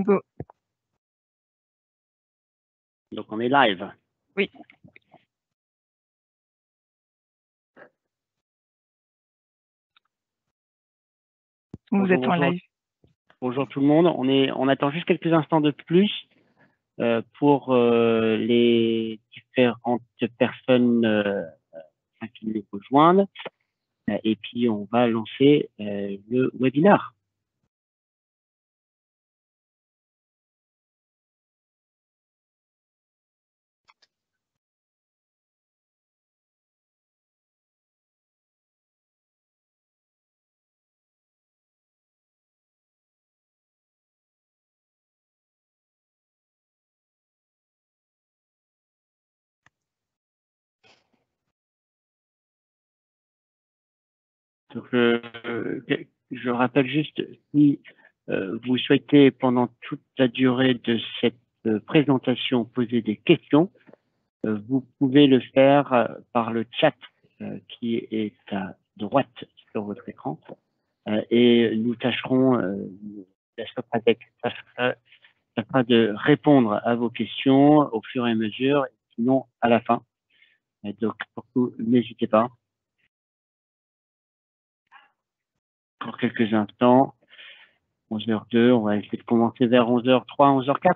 Go. Donc, on est live. Oui. Vous êtes en live. Bonjour tout le monde. On attend juste quelques instants de plus pour les différentes personnes qui nous rejoignent. Et puis, on va lancer le webinaire. Donc, je rappelle juste, si vous souhaitez pendant toute la durée de cette présentation poser des questions, vous pouvez le faire par le chat qui est à droite sur votre écran et nous tâcherons, la Socratec tâchera de répondre à vos questions au fur et à mesure, sinon à la fin. Donc, surtout, n'hésitez pas. Pour quelques instants, 11h02, on va essayer de commencer vers 11h03, 11h04.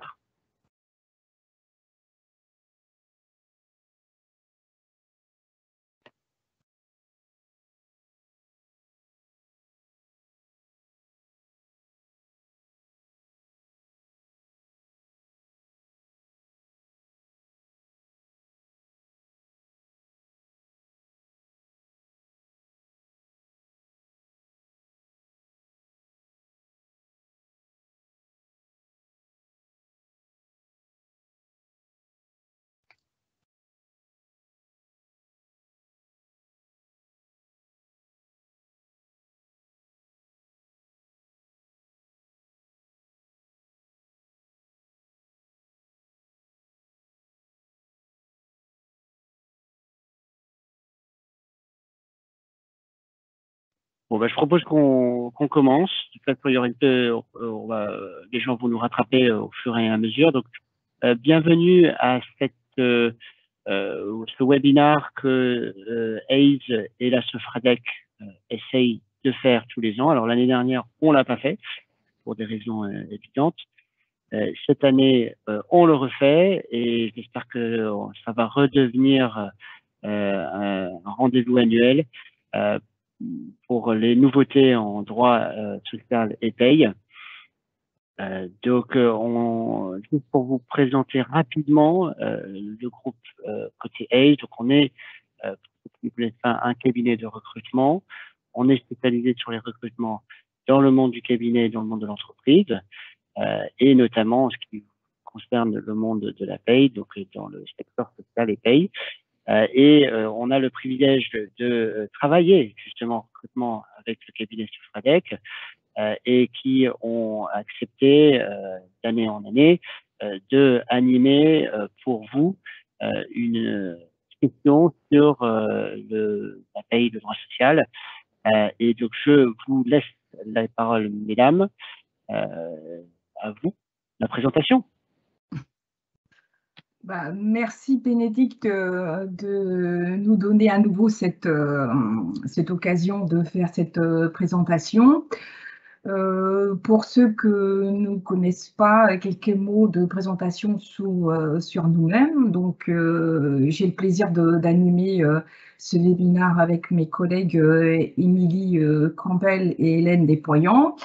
Bon, je propose qu'on commence. De toute façon, les gens vont nous rattraper au fur et à mesure. Donc, bienvenue à ce webinaire que AISE et la Sofradec essayent de faire tous les ans. Alors, l'année dernière, on l'a pas fait pour des raisons évidentes. Cette année, on le refait et j'espère que ça va redevenir un rendez-vous annuel pour les nouveautés en droit social et paye. Donc, juste pour vous présenter rapidement le groupe côté AISE, donc on est, un cabinet de recrutement. On est spécialisé sur les recrutements dans le monde du cabinet et dans le monde de l'entreprise, et notamment en ce qui concerne le monde de la paye, donc dans le secteur social et paye. On a le privilège de travailler justement en recrutement avec le cabinet Sofradec et qui ont accepté d'année en année de animer pour vous une question sur la paye, le droit social. Et donc, je vous laisse la parole, mesdames. À vous, la présentation. Merci Bénédicte de nous donner à nouveau cette occasion de faire cette présentation. Pour ceux que ne connaissent pas, quelques mots de présentation sur nous-mêmes. Donc, j'ai le plaisir d'animer ce webinaire avec mes collègues Émilie Campbell et Hélène Despoyants.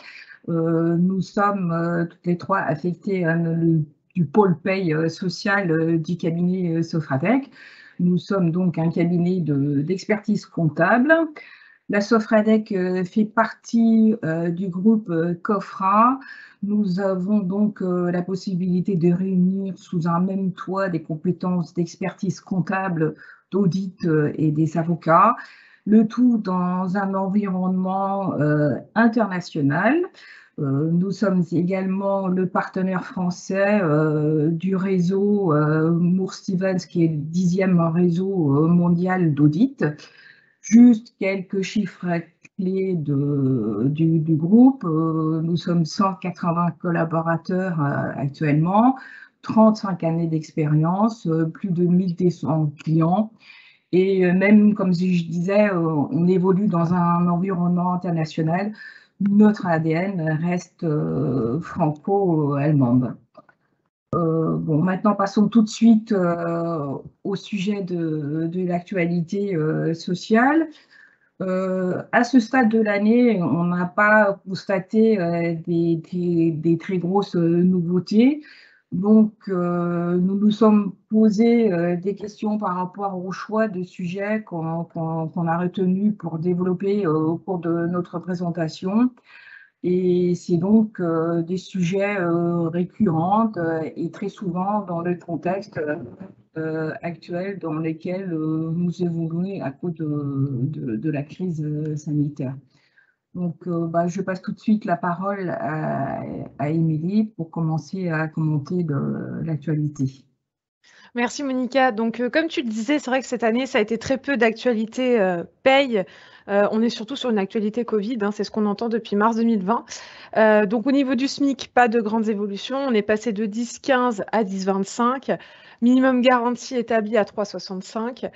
Nous sommes toutes les trois affectées du pôle paye social du cabinet Sofradec. Nous sommes donc un cabinet d'expertise comptable. La Sofradec fait partie du groupe COFRA. Nous avons donc la possibilité de réunir sous un même toit des compétences d'expertise comptable, d'audit et des avocats, le tout dans un environnement international. Nous sommes également le partenaire français du réseau Moore Stephens, qui est le 10e réseau mondial d'audit. Juste quelques chiffres clés du groupe. Nous sommes 180 collaborateurs actuellement, 35 années d'expérience, plus de 1200 clients. Et même, comme je disais, on évolue dans un environnement international. Notre ADN reste franco-allemande. Bon, maintenant, passons tout de suite au sujet de l'actualité sociale. À ce stade de l'année, on n'a pas constaté des très grosses nouveautés. Donc, nous nous sommes posé des questions par rapport au choix de sujets qu'on a retenus pour développer au cours de notre présentation. Et c'est donc des sujets récurrents et très souvent dans le contexte actuel dans lesquels nous évoluons à cause de la crise sanitaire. Donc, je passe tout de suite la parole à Émilie pour commencer à commenter l'actualité. Merci Monica. Donc, comme tu le disais, c'est vrai que cette année, ça a été très peu d'actualité paye. On est surtout sur une actualité Covid, hein, c'est ce qu'on entend depuis mars 2020. Donc, au niveau du SMIC, pas de grandes évolutions. On est passé de 10,15 à 10,25. Minimum garantie établi à 3,65.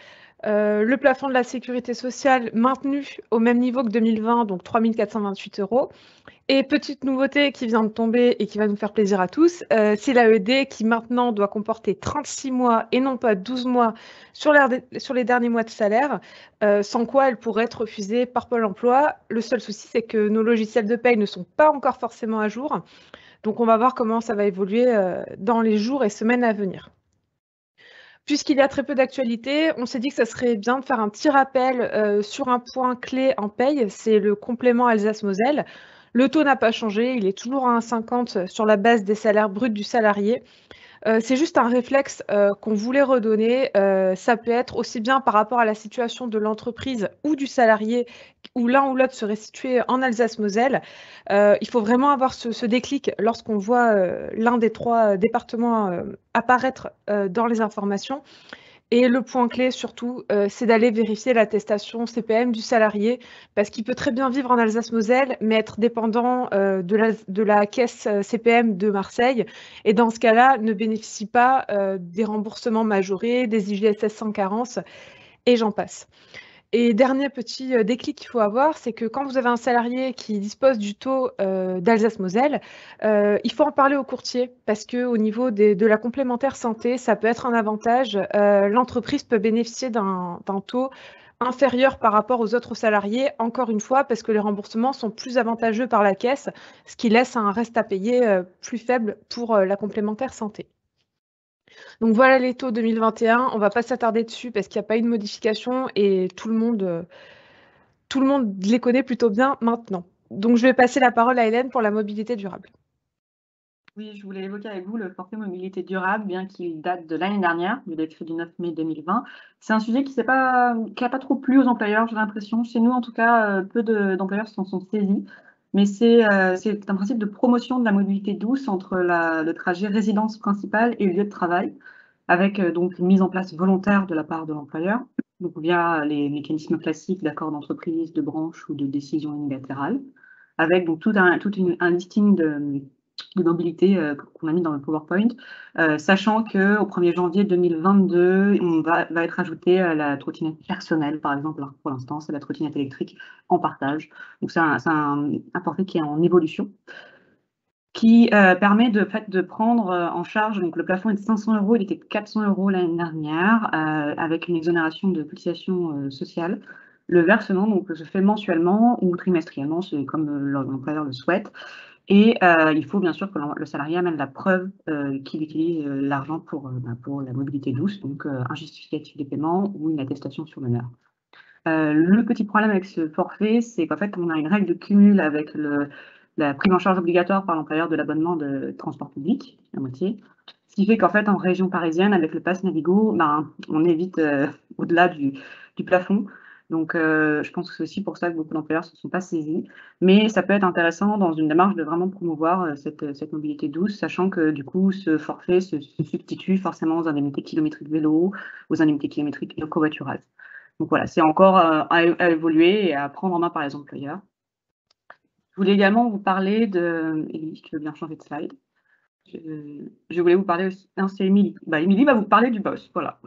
Le plafond de la sécurité sociale maintenu au même niveau que 2020, donc 3 428 €. Et petite nouveauté qui vient de tomber et qui va nous faire plaisir à tous, c'est l'AED qui maintenant doit comporter 36 mois et non pas 12 mois sur les derniers mois de salaire, sans quoi elle pourrait être refusée par Pôle emploi. Le seul souci, c'est que nos logiciels de paye ne sont pas encore forcément à jour. Donc, on va voir comment ça va évoluer dans les jours et semaines à venir. Puisqu'il y a très peu d'actualité, on s'est dit que ça serait bien de faire un petit rappel sur un point clé en paye, c'est le complément Alsace-Moselle. Le taux n'a pas changé, il est toujours à 1,50 sur la base des salaires bruts du salarié. C'est juste un réflexe qu'on voulait redonner. Ça peut être aussi bien par rapport à la situation de l'entreprise ou du salarié, où l'un ou l'autre serait situé en Alsace-Moselle. Il faut vraiment avoir ce déclic lorsqu'on voit l'un des trois départements apparaître dans les informations. Et le point clé surtout, c'est d'aller vérifier l'attestation CPM du salarié, parce qu'il peut très bien vivre en Alsace-Moselle, mais être dépendant de la caisse CPM de Marseille. Et dans ce cas-là, ne bénéficie pas des remboursements majorés, des IGSS sans carence, et j'en passe. Et dernier petit déclic qu'il faut avoir, c'est que quand vous avez un salarié qui dispose du taux d'Alsace-Moselle, il faut en parler au courtier parce qu'au niveau de la complémentaire santé, ça peut être un avantage. L'entreprise peut bénéficier d'un taux inférieur par rapport aux autres salariés, encore une fois, parce que les remboursements sont plus avantageux par la caisse, ce qui laisse un reste à payer plus faible pour la complémentaire santé. Donc voilà les taux 2021, on ne va pas s'attarder dessus parce qu'il n'y a pas eu de modification et tout le monde les connaît plutôt bien maintenant. Donc je vais passer la parole à Hélène pour la mobilité durable. Oui, je voulais évoquer avec vous le forfait mobilité durable, bien qu'il date de l'année dernière, du décret du 9 mai 2020. C'est un sujet qui n'a pas trop plu aux employeurs, j'ai l'impression. Chez nous, en tout cas, peu d'employeurs s'en sont saisis. Mais c'est un principe de promotion de la mobilité douce entre le trajet résidence principale et le lieu de travail, avec donc une mise en place volontaire de la part de l'employeur, donc via les mécanismes classiques d'accords d'entreprise, de branche ou de décision unilatérale, avec donc tout un listing de mobilité qu'on a mis dans le PowerPoint, sachant qu'au 1er janvier 2022, on va être ajouté la trottinette personnelle, par exemple. Alors, pour l'instant, c'est la trottinette électrique en partage. Donc, c'est un forfait qui est en évolution, qui permet de prendre en charge, donc le plafond est de 500 €, il était de 400 € l'année dernière, avec une exonération de cotisation sociale. Le versement donc, se fait mensuellement ou trimestriellement, c'est comme l'employeur le souhaite. Et il faut bien sûr que le salarié amène la preuve qu'il utilise l'argent pour la mobilité douce, donc un justificatif de paiement ou une attestation sur l'honneur. Le petit problème avec ce forfait, c'est qu'en fait, on a une règle de cumul avec la prise en charge obligatoire par l'employeur de l'abonnement de transport public, la moitié. Ce qui fait qu'en fait, en région parisienne, avec le pass Navigo, on évite au-delà du plafond. Donc, je pense que c'est aussi pour ça que beaucoup d'employeurs ne se sont pas saisis. Mais ça peut être intéressant dans une démarche de vraiment promouvoir cette mobilité douce, sachant que du coup, ce forfait se substitue forcément aux indemnités kilométriques vélo, aux indemnités kilométriques et au covoiturage. Donc voilà, c'est encore à évoluer et à prendre en main par les employeurs. Je voulais également vous parler de... Émilie, tu veux bien changer de slide? Je voulais vous parler aussi... Non, c'est Émilie. Émilie va vous parler du boss, voilà.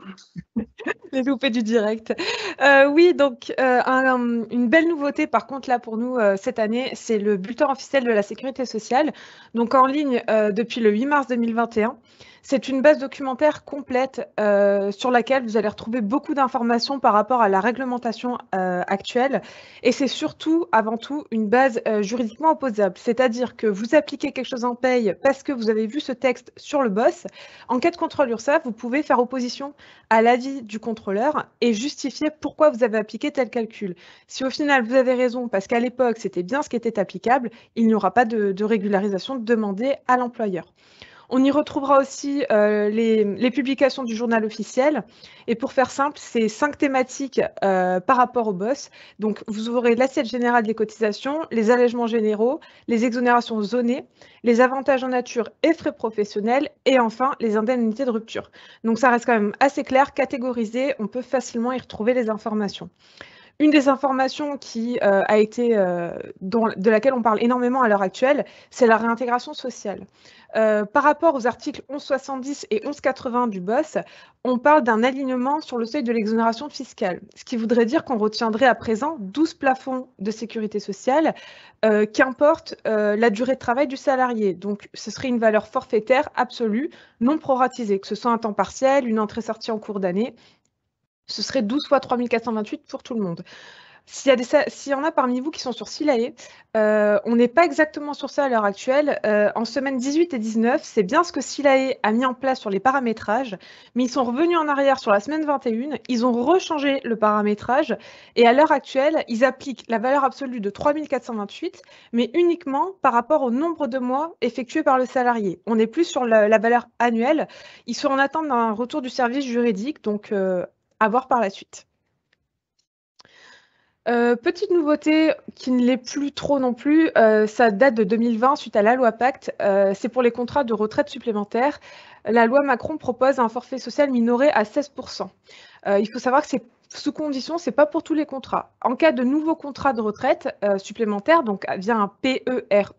Les loupés du direct. Oui, donc une belle nouveauté par contre là pour nous cette année, c'est le bulletin officiel de la sécurité sociale. Donc en ligne depuis le 8 mars 2021. C'est une base documentaire complète sur laquelle vous allez retrouver beaucoup d'informations par rapport à la réglementation actuelle. Et c'est surtout, avant tout, une base juridiquement opposable. C'est-à-dire que vous appliquez quelque chose en paye parce que vous avez vu ce texte sur le boss. En cas de contrôle URSSAF, vous pouvez faire opposition à l'avis du contrôleur et justifier pourquoi vous avez appliqué tel calcul. Si au final vous avez raison parce qu'à l'époque c'était bien ce qui était applicable, il n'y aura pas de régularisation demandée à l'employeur. On y retrouvera aussi les publications du journal officiel. Et pour faire simple, c'est 5 thématiques par rapport au boss. Donc, vous aurez l'assiette générale des cotisations, les allègements généraux, les exonérations zonées, les avantages en nature et frais professionnels, et enfin, les indemnités de rupture. Donc, ça reste quand même assez clair, catégorisé. On peut facilement y retrouver les informations. Une des informations qui a été, de laquelle on parle énormément à l'heure actuelle, c'est la réintégration sociale. Par rapport aux articles 1170 et 1180 du BOSS, on parle d'un alignement sur le seuil de l'exonération fiscale, ce qui voudrait dire qu'on retiendrait à présent 12 plafonds de sécurité sociale, qu'importe la durée de travail du salarié. Donc, ce serait une valeur forfaitaire absolue, non proratisée, que ce soit un temps partiel, une entrée-sortie en cours d'année. Ce serait 12 fois 3428 pour tout le monde. S'il y en a parmi vous qui sont sur Silae, on n'est pas exactement sur ça à l'heure actuelle. En semaine 18 et 19, c'est bien ce que Silae a mis en place sur les paramétrages, mais ils sont revenus en arrière sur la semaine 21, ils ont rechangé le paramétrage, et à l'heure actuelle, ils appliquent la valeur absolue de 3428, mais uniquement par rapport au nombre de mois effectués par le salarié. On n'est plus sur la valeur annuelle. Ils sont en attente d'un retour du service juridique, donc à voir par la suite. Petite nouveauté qui ne l'est plus trop non plus, ça date de 2020 suite à la loi Pacte, c'est pour les contrats de retraite supplémentaires. La loi Macron propose un forfait social minoré à 16%. Il faut savoir que c'est sous condition, c'est pas pour tous les contrats. En cas de nouveaux contrats de retraite supplémentaires, donc via un PERE,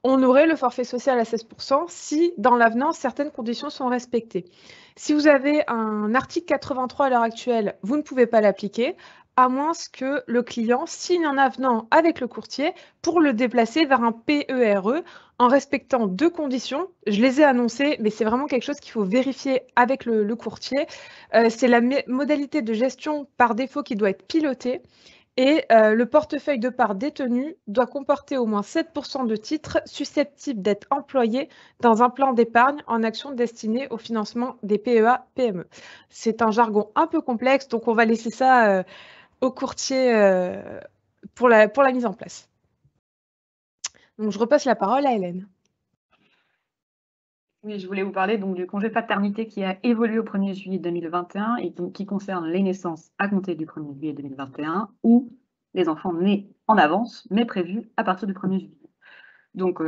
on aurait le forfait social à 16% si dans l'avenant certaines conditions sont respectées. Si vous avez un article 83 à l'heure actuelle, vous ne pouvez pas l'appliquer, à moins que le client signe un avenant avec le courtier pour le déplacer vers un PERE en respectant 2 conditions. Je les ai annoncées, mais c'est vraiment quelque chose qu'il faut vérifier avec le courtier. C'est la modalité de gestion par défaut qui doit être pilotée. Et le portefeuille de parts détenu doit comporter au moins 7% de titres susceptibles d'être employés dans un plan d'épargne en action destiné au financement des PEA-PME. C'est un jargon un peu complexe, donc on va laisser ça au courtier pour la mise en place. Donc, je repasse la parole à Hélène. Oui, je voulais vous parler donc du congé paternité qui a évolué au 1er juillet 2021 et qui concerne les naissances à compter du 1er juillet 2021 ou les enfants nés en avance, mais prévus à partir du 1er juillet. Donc,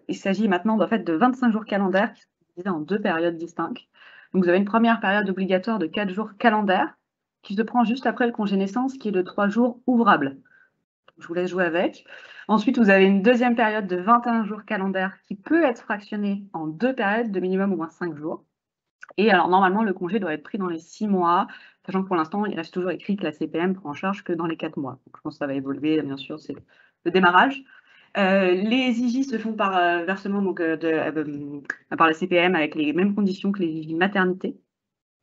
il s'agit maintenant en fait, de 25 jours calendaires qui sont divisés en 2 périodes distinctes. Donc, vous avez une première période obligatoire de 4 jours calendaires qui se prend juste après le congé naissance qui est de 3 jours ouvrables. Je vous laisse jouer avec. Ensuite, vous avez une deuxième période de 21 jours calendaires qui peut être fractionnée en 2 périodes de minimum au moins 5 jours. Et alors, normalement, le congé doit être pris dans les 6 mois, sachant que pour l'instant, il reste toujours écrit que la CPM prend en charge que dans les 4 mois. Donc, je pense que ça va évoluer, bien sûr, c'est le démarrage. Les IJ se font par versement donc, par la CPM avec les mêmes conditions que les IJ maternité.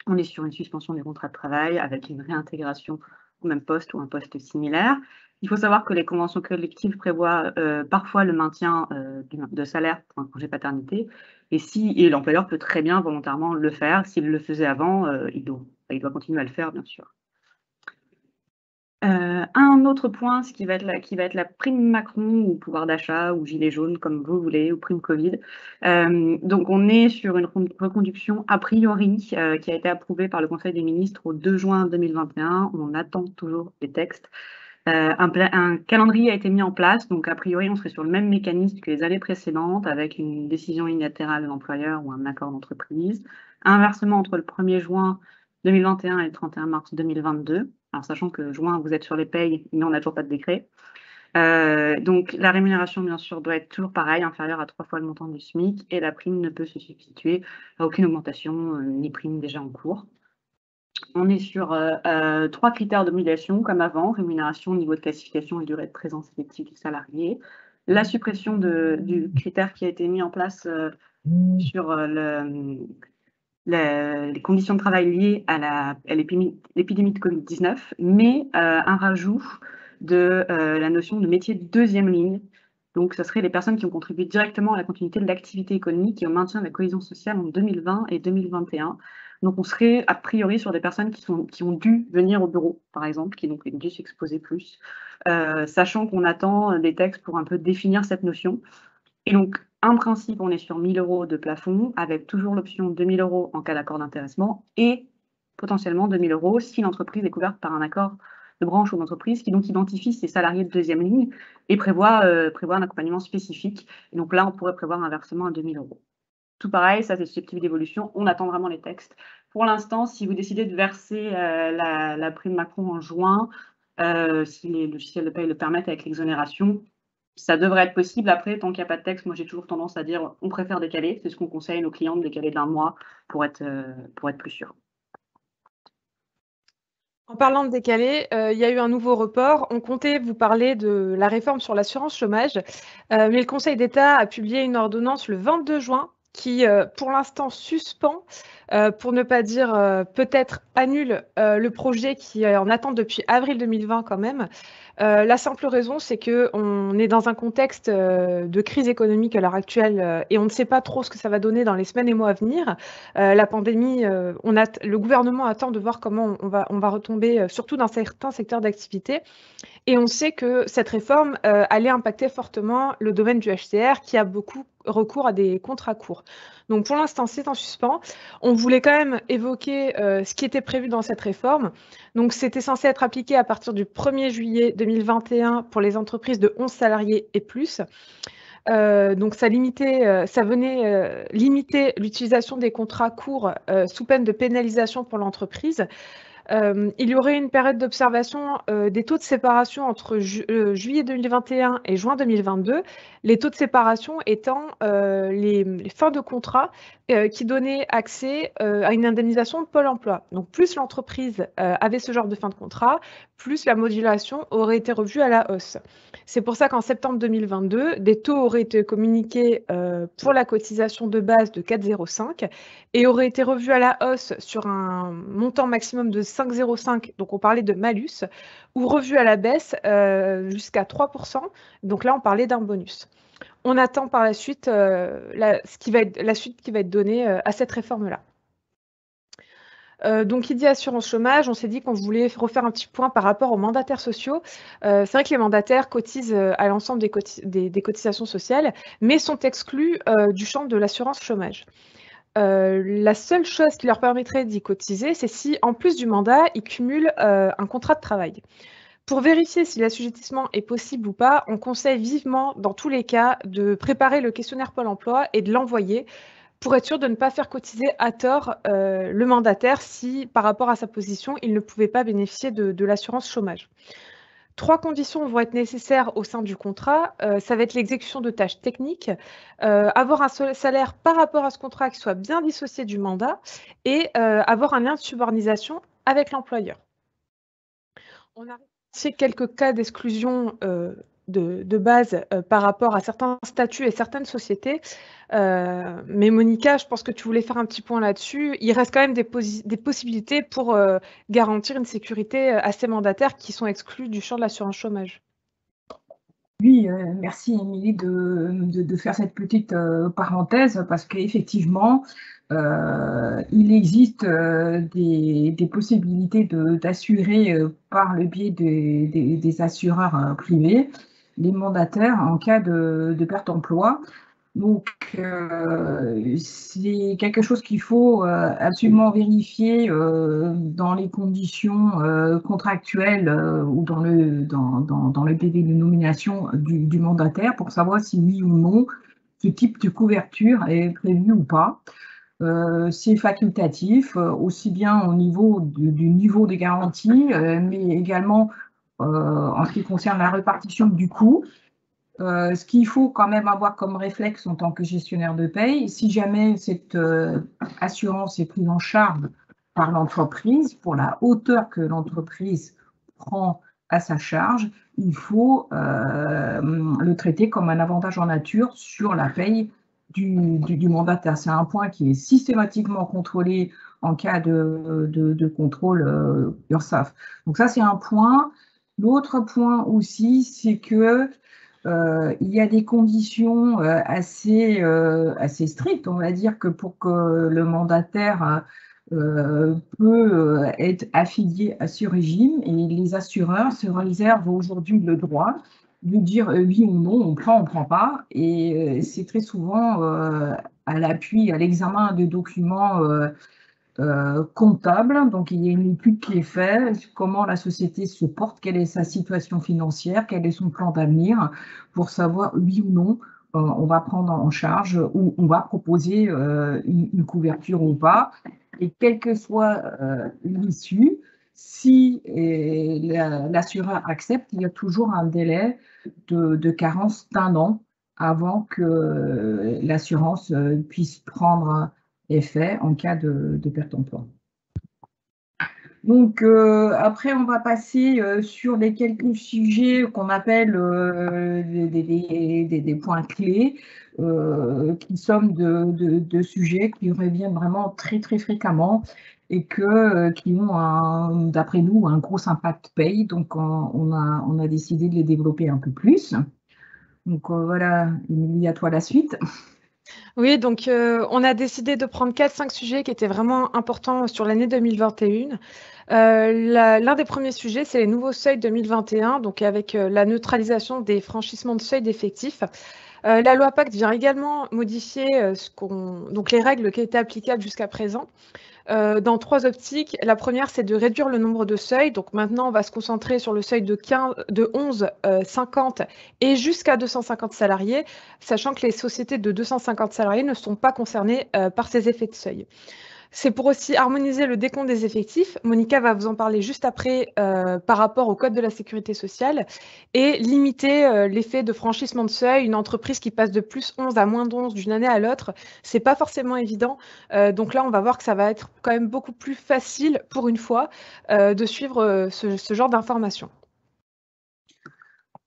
On est sur une suspension du contrat de travail avec une réintégration au même poste ou un poste similaire. Il faut savoir que les conventions collectives prévoient parfois le maintien de salaire pour un congé paternité et l'employeur peut très bien volontairement le faire. S'il le faisait avant, il doit continuer à le faire, bien sûr. Un autre point, ce qui va être la prime Macron ou pouvoir d'achat ou gilet jaune, comme vous voulez, ou prime Covid. Donc, on est sur une reconduction a priori qui a été approuvée par le Conseil des ministres au 2 juin 2021. On attend toujours les textes. Un calendrier a été mis en place, donc a priori, on serait sur le même mécanisme que les années précédentes, avec une décision unilatérale de l'employeur ou un accord d'entreprise. Inversement, entre le 1er juin 2021 et le 31 mars 2022. Alors, sachant que juin, vous êtes sur les payes, mais on n'a toujours pas de décret. Donc, la rémunération, bien sûr, doit être toujours pareille, inférieure à 3 fois le montant du SMIC, et la prime ne peut se substituer à aucune augmentation, ni prime déjà en cours. On est sur 3 critères de modulation, comme avant: rémunération, niveau de classification et durée de présence effective du salarié. La suppression du critère qui a été mis en place sur les conditions de travail liées à l'épidémie de Covid-19, mais un rajout de la notion de métier de deuxième ligne. Donc, ce seraient les personnes qui ont contribué directement à la continuité de l'activité économique et au maintien de la cohésion sociale en 2020 et 2021. Donc, on serait a priori sur des personnes qui ont dû venir au bureau, par exemple, qui donc ont dû s'exposer plus, sachant qu'on attend des textes pour un peu définir cette notion. Et donc, en principe, on est sur 1 000 € de plafond, avec toujours l'option 2 000 € en cas d'accord d'intéressement et potentiellement 2 000 € si l'entreprise est couverte par un accord de branche ou d'entreprise qui donc identifie ses salariés de deuxième ligne et prévoit un accompagnement spécifique. Et donc là, on pourrait prévoir un versement à 2 000 €. Tout pareil, ça c'est susceptible d'évolution. On attend vraiment les textes. Pour l'instant, si vous décidez de verser la prime Macron en juin, si les logiciels de paye le permettent avec l'exonération, ça devrait être possible. Après, tant qu'il n'y a pas de texte, moi j'ai toujours tendance à dire on préfère décaler. C'est ce qu'on conseille à nos clients, de décaler d'1 mois pour être plus sûr. En parlant de décaler, il y a eu un nouveau report. On comptait vous parler de la réforme sur l'assurance chômage, mais le Conseil d'État a publié une ordonnance le 22 juin qui, pour l'instant, suspend, pour ne pas dire peut-être annule le projet qui est en attente depuis avril 2020 quand même. La simple raison, c'est qu'on est dans un contexte de crise économique à l'heure actuelle et on ne sait pas trop ce que ça va donner dans les semaines et mois à venir. La pandémie, le gouvernement attend de voir comment on va retomber, surtout dans certains secteurs d'activité. Et on sait que cette réforme allait impacter fortement le domaine du HCR qui a beaucoup recours à des contrats courts. Donc pour l'instant, c'est en suspens. On voulait quand même évoquer ce qui était prévu dans cette réforme. Donc c'était censé être appliqué à partir du 1er juillet 2021 pour les entreprises de 11 salariés et plus. Donc ça venait limiter l'utilisation des contrats courts sous peine de pénalisation pour l'entreprise. Il y aurait une période d'observation des taux de séparation entre juillet 2021 et juin 2022, les taux de séparation étant les fins de contrat qui donnaient accès à une indemnisation de Pôle emploi. Donc plus l'entreprise avait ce genre de fin de contrat, plus la modulation aurait été revue à la hausse. C'est pour ça qu'en septembre 2022, des taux auraient été communiqués pour la cotisation de base de 4,05 et auraient été revus à la hausse sur un montant maximum de 5,05, donc on parlait de malus, ou revus à la baisse jusqu'à 3%, donc là on parlait d'un bonus. On attend par la suite la suite qui va être donnée à cette réforme-là. Donc, il dit assurance chômage, on s'est dit qu'on voulait refaire un petit point par rapport aux mandataires sociaux. C'est vrai que les mandataires cotisent à l'ensemble des cotisations sociales, mais sont exclus du champ de l'assurance chômage. La seule chose qui leur permettrait d'y cotiser, c'est si, en plus du mandat, ils cumulent un contrat de travail. Pour vérifier si l'assujettissement est possible ou pas, on conseille vivement, dans tous les cas, de préparer le questionnaire Pôle emploi et de l'envoyer pour être sûr de ne pas faire cotiser à tort le mandataire si, par rapport à sa position, il ne pouvait pas bénéficier de l'assurance chômage. 3 conditions vont être nécessaires au sein du contrat. Ça va être l'exécution de tâches techniques, avoir un salaire par rapport à ce contrat qui soit bien dissocié du mandat et avoir un lien de subordination avec l'employeur. On a fait quelques cas d'exclusion de base par rapport à certains statuts et certaines sociétés. Mais Monica, je pense que tu voulais faire un petit point là-dessus. Il reste quand même des possibilités pour garantir une sécurité à ces mandataires qui sont exclus du champ de l'assurance chômage. Oui, merci Émilie de faire cette petite parenthèse parce qu'effectivement, il existe des possibilités d'assurer par le biais des assureurs privés les mandataires en cas de perte d'emploi. Donc, c'est quelque chose qu'il faut absolument vérifier dans les conditions contractuelles ou dans le PV de nomination du mandataire pour savoir si oui ou non ce type de couverture est prévu ou pas. C'est facultatif, aussi bien au niveau du niveau des garanties, mais également en ce qui concerne la répartition du coût. Ce qu'il faut quand même avoir comme réflexe en tant que gestionnaire de paye, si jamais cette assurance est prise en charge par l'entreprise, pour la hauteur que l'entreprise prend à sa charge, il faut le traiter comme un avantage en nature sur la paye du mandataire. C'est un point qui est systématiquement contrôlé en cas de contrôle URSSAF. Donc ça, c'est un point. L'autre point aussi, c'est que il y a des conditions assez strictes. On va dire que pour que le mandataire peut être affilié à ce régime, et les assureurs se réservent aujourd'hui le droit de dire oui ou non, on prend pas. Et c'est très souvent à l'appui, à l'examen de documents comptable. Donc, il y a une étude qui est faite, comment la société se porte, quelle est sa situation financière, quel est son plan d'avenir, pour savoir oui ou non on va prendre en charge ou on va proposer une couverture ou pas. Et quelle que soit l'issue, si l'assureur accepte, il y a toujours un délai de carence d'1 an avant que l'assurance puisse prendre effet en cas de perte d'emploi. Donc, après, on va passer sur les quelques sujets qu'on appelle des points clés, qui sont de sujets qui reviennent vraiment très, très fréquemment et qui ont, d'après nous, un gros impact paye. Donc, on a décidé de les développer un peu plus. Donc, voilà, Émilie, à toi la suite. Oui, donc on a décidé de prendre 4-5 sujets qui étaient vraiment importants sur l'année 2021. L'un des premiers sujets, c'est les nouveaux seuils 2021, donc avec la neutralisation des franchissements de seuil d'effectifs. La loi Pacte vient également modifier donc les règles qui étaient applicables jusqu'à présent. Dans 3 optiques. La première, c'est de réduire le nombre de seuils. Donc maintenant, on va se concentrer sur le seuil de 11, 50 et jusqu'à 250 salariés, sachant que les sociétés de 250 salariés ne sont pas concernées par ces effets de seuil. C'est pour aussi harmoniser le décompte des effectifs. Monica va vous en parler juste après par rapport au Code de la sécurité sociale et limiter l'effet de franchissement de seuil. Une entreprise qui passe de plus 11 à moins 11 d'une année à l'autre, c'est pas forcément évident. Donc là, on va voir que ça va être quand même beaucoup plus facile pour une fois de suivre ce genre d'informations.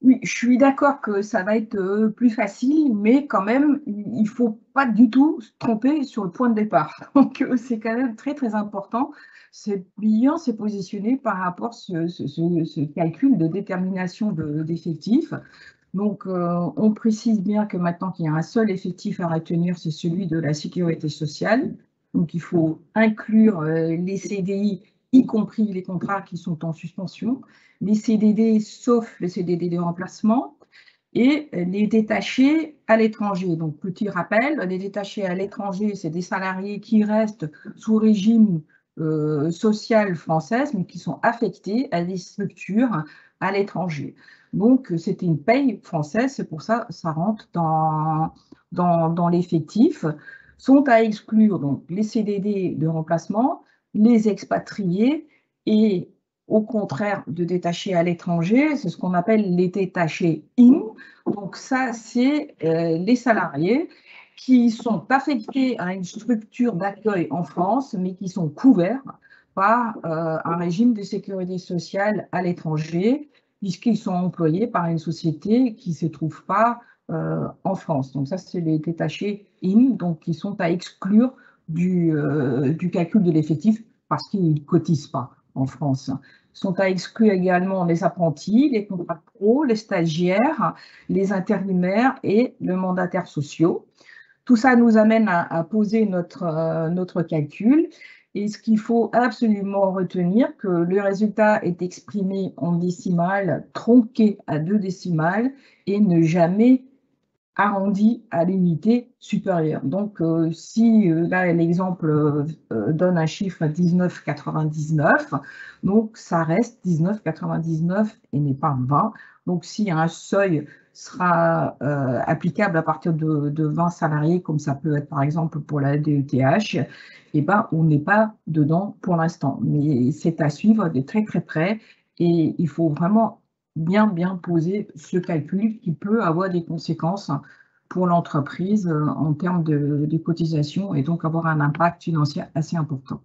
Oui, je suis d'accord que ça va être plus facile, mais quand même, il ne faut pas du tout se tromper sur le point de départ. Donc, c'est quand même très, très important. C'est bien se positionner par rapport à ce calcul de détermination d'effectifs. Donc, on précise bien que maintenant qu'il y a un seul effectif à retenir, c'est celui de la sécurité sociale. Donc, il faut inclure les CDI, y compris les contrats qui sont en suspension, les CDD, sauf les CDD de remplacement, et les détachés à l'étranger. Donc, petit rappel, les détachés à l'étranger, c'est des salariés qui restent sous régime social français, mais qui sont affectés à des structures à l'étranger. Donc, c'était une paye française, c'est pour ça que ça rentre dans l'effectif. Sont à exclure donc les CDD de remplacement, les expatriés et au contraire de détachés à l'étranger, c'est ce qu'on appelle les détachés IN. Donc ça, c'est les salariés qui sont affectés à une structure d'accueil en France, mais qui sont couverts par un régime de sécurité sociale à l'étranger, puisqu'ils sont employés par une société qui ne se trouve pas en France. Donc ça, c'est les détachés IN, donc qui sont à exclure du calcul de l'effectif parce qu'ils ne cotisent pas en France. Sont à exclure également les apprentis, les contrats pro, les stagiaires, les intérimaires et le mandataire sociaux. Tout ça nous amène à poser notre calcul. Et ce qu'il faut absolument retenir, que le résultat est exprimé en décimales, tronqué à 2 décimales et ne jamais arrondi à l'unité supérieure. Donc, si là, l'exemple donne un chiffre 19,99, donc ça reste 19,99 et n'est pas 20. Donc, si un seuil sera applicable à partir de 20 salariés, comme ça peut être par exemple pour la DETH, eh ben, on n'est pas dedans pour l'instant. Mais c'est à suivre de très très près et il faut vraiment bien poser ce calcul qui peut avoir des conséquences pour l'entreprise en termes de cotisation et donc avoir un impact financier assez important.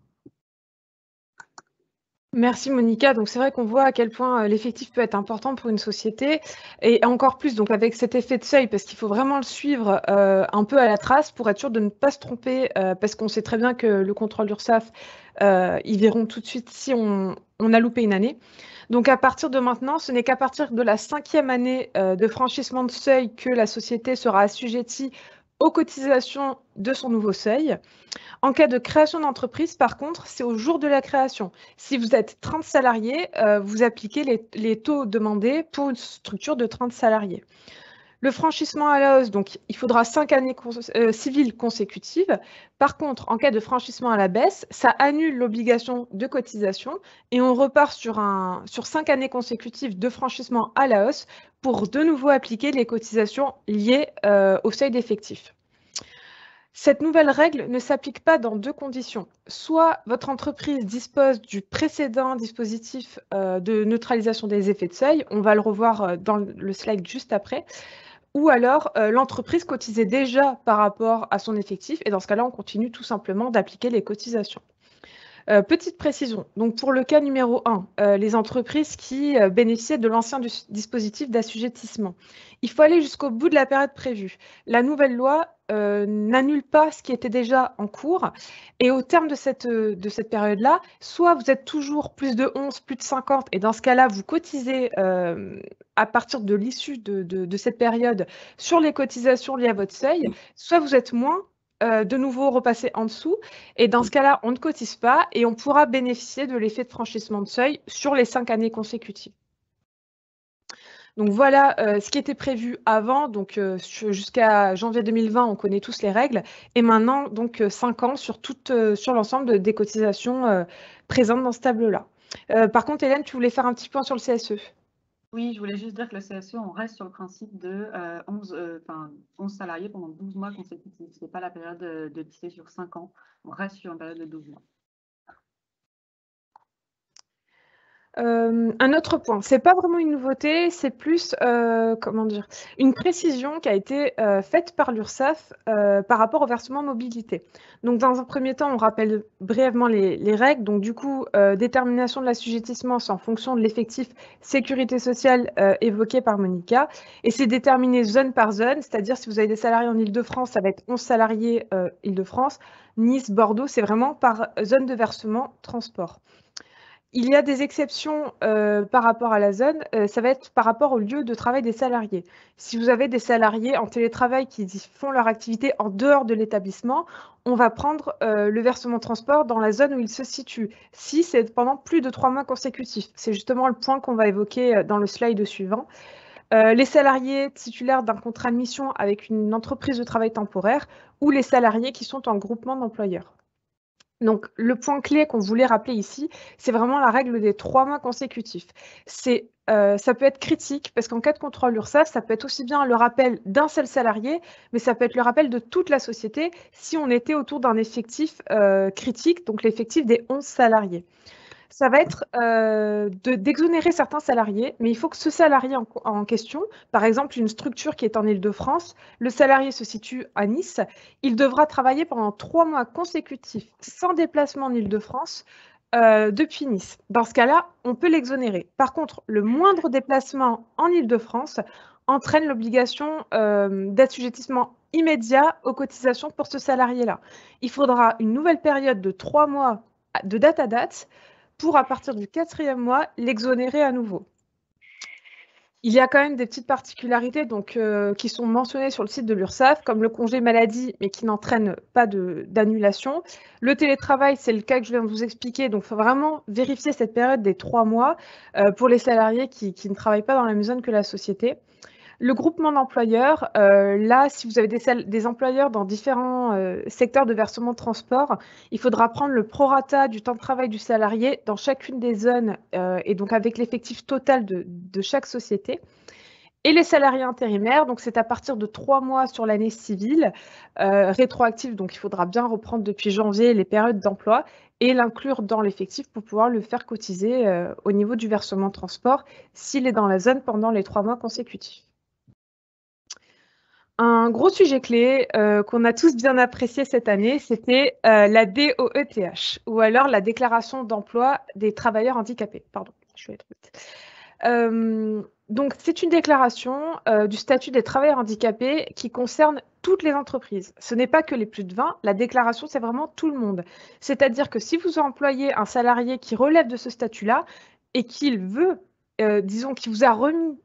Merci Monica. Donc c'est vrai qu'on voit à quel point l'effectif peut être important pour une société et encore plus donc avec cet effet de seuil parce qu'il faut vraiment le suivre un peu à la trace pour être sûr de ne pas se tromper parce qu'on sait très bien que le contrôle d'URSSAF, ils verront tout de suite si on a loupé une année. Donc à partir de maintenant, ce n'est qu'à partir de la 5e année de franchissement de seuil que la société sera assujettie aux cotisations de son nouveau seuil. En cas de création d'entreprise, par contre, c'est au jour de la création. Si vous êtes 30 salariés, vous appliquez les taux demandés pour une structure de 30 salariés. Le franchissement à la hausse, donc il faudra 5 années civiles consécutives. Par contre, en cas de franchissement à la baisse, ça annule l'obligation de cotisation et on repart sur 5 années consécutives de franchissement à la hausse pour de nouveau appliquer les cotisations liées au seuil d'effectif. Cette nouvelle règle ne s'applique pas dans 2 conditions. Soit votre entreprise dispose du précédent dispositif de neutralisation des effets de seuil, on va le revoir dans le slide juste après, ou alors l'entreprise cotisait déjà par rapport à son effectif et dans ce cas-là, on continue tout simplement d'appliquer les cotisations. Petite précision, donc pour le cas numéro 1, les entreprises qui bénéficiaient de l'ancien dispositif d'assujettissement. Il faut aller jusqu'au bout de la période prévue. La nouvelle loi n'annule pas ce qui était déjà en cours et au terme de cette période-là, soit vous êtes toujours plus de 11, plus de 50 et dans ce cas-là, vous cotisez à partir de l'issue de cette période sur les cotisations liées à votre seuil, soit vous êtes moins, de nouveau repasser en dessous. Et dans ce cas-là, on ne cotise pas et on pourra bénéficier de l'effet de franchissement de seuil sur les 5 années consécutives. Donc voilà ce qui était prévu avant. Donc jusqu'à janvier 2020, on connaît tous les règles. Et maintenant, donc 5 ans sur l'ensemble des cotisations présentes dans ce tableau-là. Par contre, Hélène, tu voulais faire un petit point sur le CSE. Oui, je voulais juste dire que le CSE, on reste sur le principe de 11 salariés pendant 12 mois consécutifs. Ce n'est pas la période de lycée sur 5 ans. On reste sur une période de 12 mois. Un autre point, c'est pas vraiment une nouveauté, c'est plus comment dire, une précision qui a été faite par l'URSSAF par rapport au versement mobilité. Donc dans un premier temps, on rappelle brièvement les règles. Donc du coup, détermination de l'assujettissement, c'est en fonction de l'effectif sécurité sociale évoqué par Monica. Et c'est déterminé zone par zone, c'est-à-dire si vous avez des salariés en Île-de-France, ça va être 11 salariés Île-de-France. Nice, Bordeaux, c'est vraiment par zone de versement transport. Il y a des exceptions par rapport à la zone, ça va être par rapport au lieu de travail des salariés. Si vous avez des salariés en télétravail qui font leur activité en dehors de l'établissement, on va prendre le versement transport dans la zone où il se situe, si c'est pendant plus de 3 mois consécutifs. C'est justement le point qu'on va évoquer dans le slide suivant. Les salariés titulaires d'un contrat de mission avec une entreprise de travail temporaire ou les salariés qui sont en groupement d'employeurs. Donc, le point clé qu'on voulait rappeler ici, c'est vraiment la règle des 3 mois consécutifs. Ça peut être critique parce qu'en cas de contrôle URSSAF, ça peut être aussi bien le rappel d'un seul salarié, mais ça peut être le rappel de toute la société si on était autour d'un effectif critique, donc l'effectif des 11 salariés. Ça va être d'exonérer certains salariés, mais il faut que ce salarié en question, par exemple une structure qui est en Île-de-France, le salarié se situe à Nice, il devra travailler pendant 3 mois consécutifs sans déplacement en Île-de-France depuis Nice. Dans ce cas-là, on peut l'exonérer. Par contre, le moindre déplacement en Île-de-France entraîne l'obligation d'assujettissement immédiat aux cotisations pour ce salarié-là. Il faudra une nouvelle période de 3 mois de date à date pour, à partir du 4e mois, l'exonérer à nouveau. Il y a quand même des petites particularités donc, qui sont mentionnées sur le site de l'URSSAF, comme le congé maladie, mais qui n'entraînent pas d'annulation. Le télétravail, c'est le cas que je viens de vous expliquer, donc il faut vraiment vérifier cette période des 3 mois pour les salariés qui ne travaillent pas dans la même zone que la société. Le groupement d'employeurs, là, si vous avez des employeurs dans différents secteurs de versement de transport, il faudra prendre le prorata du temps de travail du salarié dans chacune des zones et donc avec l'effectif total de chaque société. Et les salariés intérimaires, donc c'est à partir de 3 mois sur l'année civile, rétroactive, donc il faudra bien reprendre depuis janvier les périodes d'emploi et l'inclure dans l'effectif pour pouvoir le faire cotiser au niveau du versement de transport s'il est dans la zone pendant les 3 mois consécutifs. Un gros sujet clé qu'on a tous bien apprécié cette année, c'était la DOETH, ou alors la déclaration d'emploi des travailleurs handicapés. Pardon, je vais être vite. Donc, c'est une déclaration du statut des travailleurs handicapés qui concerne toutes les entreprises. Ce n'est pas que les plus de 20, la déclaration, c'est vraiment tout le monde. C'est-à-dire que si vous employez un salarié qui relève de ce statut-là et qu'il veut disons, qui vous a remis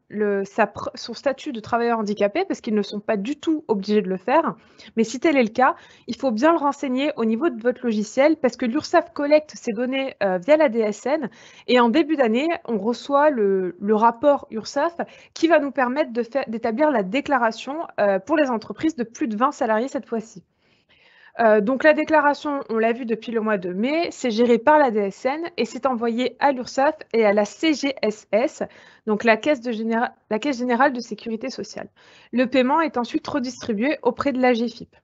son statut de travailleur handicapé, parce qu'ils ne sont pas du tout obligés de le faire. Mais si tel est le cas, il faut bien le renseigner au niveau de votre logiciel, parce que l'URSSAF collecte ces données via la DSN, et en début d'année, on reçoit le rapport URSSAF qui va nous permettre d'établir la déclaration pour les entreprises de plus de 20 salariés cette fois-ci. Donc la déclaration, on l'a vu depuis le mois de mai, c'est géré par la DSN et c'est envoyé à l'URSSAF et à la CGSS, donc la Caisse générale de sécurité sociale. Le paiement est ensuite redistribué auprès de l'AGFIP.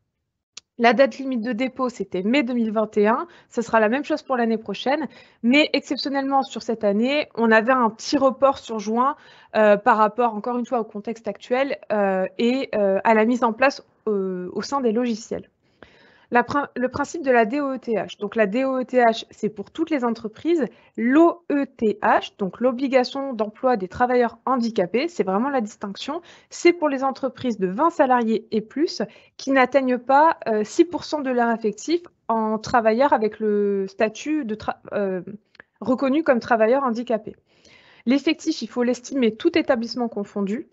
La date limite de dépôt, c'était mai 2021. Ce sera la même chose pour l'année prochaine. Mais exceptionnellement, sur cette année, on avait un petit report sur juin par rapport, encore une fois, au contexte actuel et à la mise en place au sein des logiciels. Le principe de la DOETH. Donc, la DOETH, c'est pour toutes les entreprises. L'OETH, donc l'obligation d'emploi des travailleurs handicapés, c'est vraiment la distinction. C'est pour les entreprises de 20 salariés et plus qui n'atteignent pas 6% de leur effectif en travailleurs avec le statut reconnu comme travailleur handicapé. L'effectif, il faut l'estimer tout établissement confondu.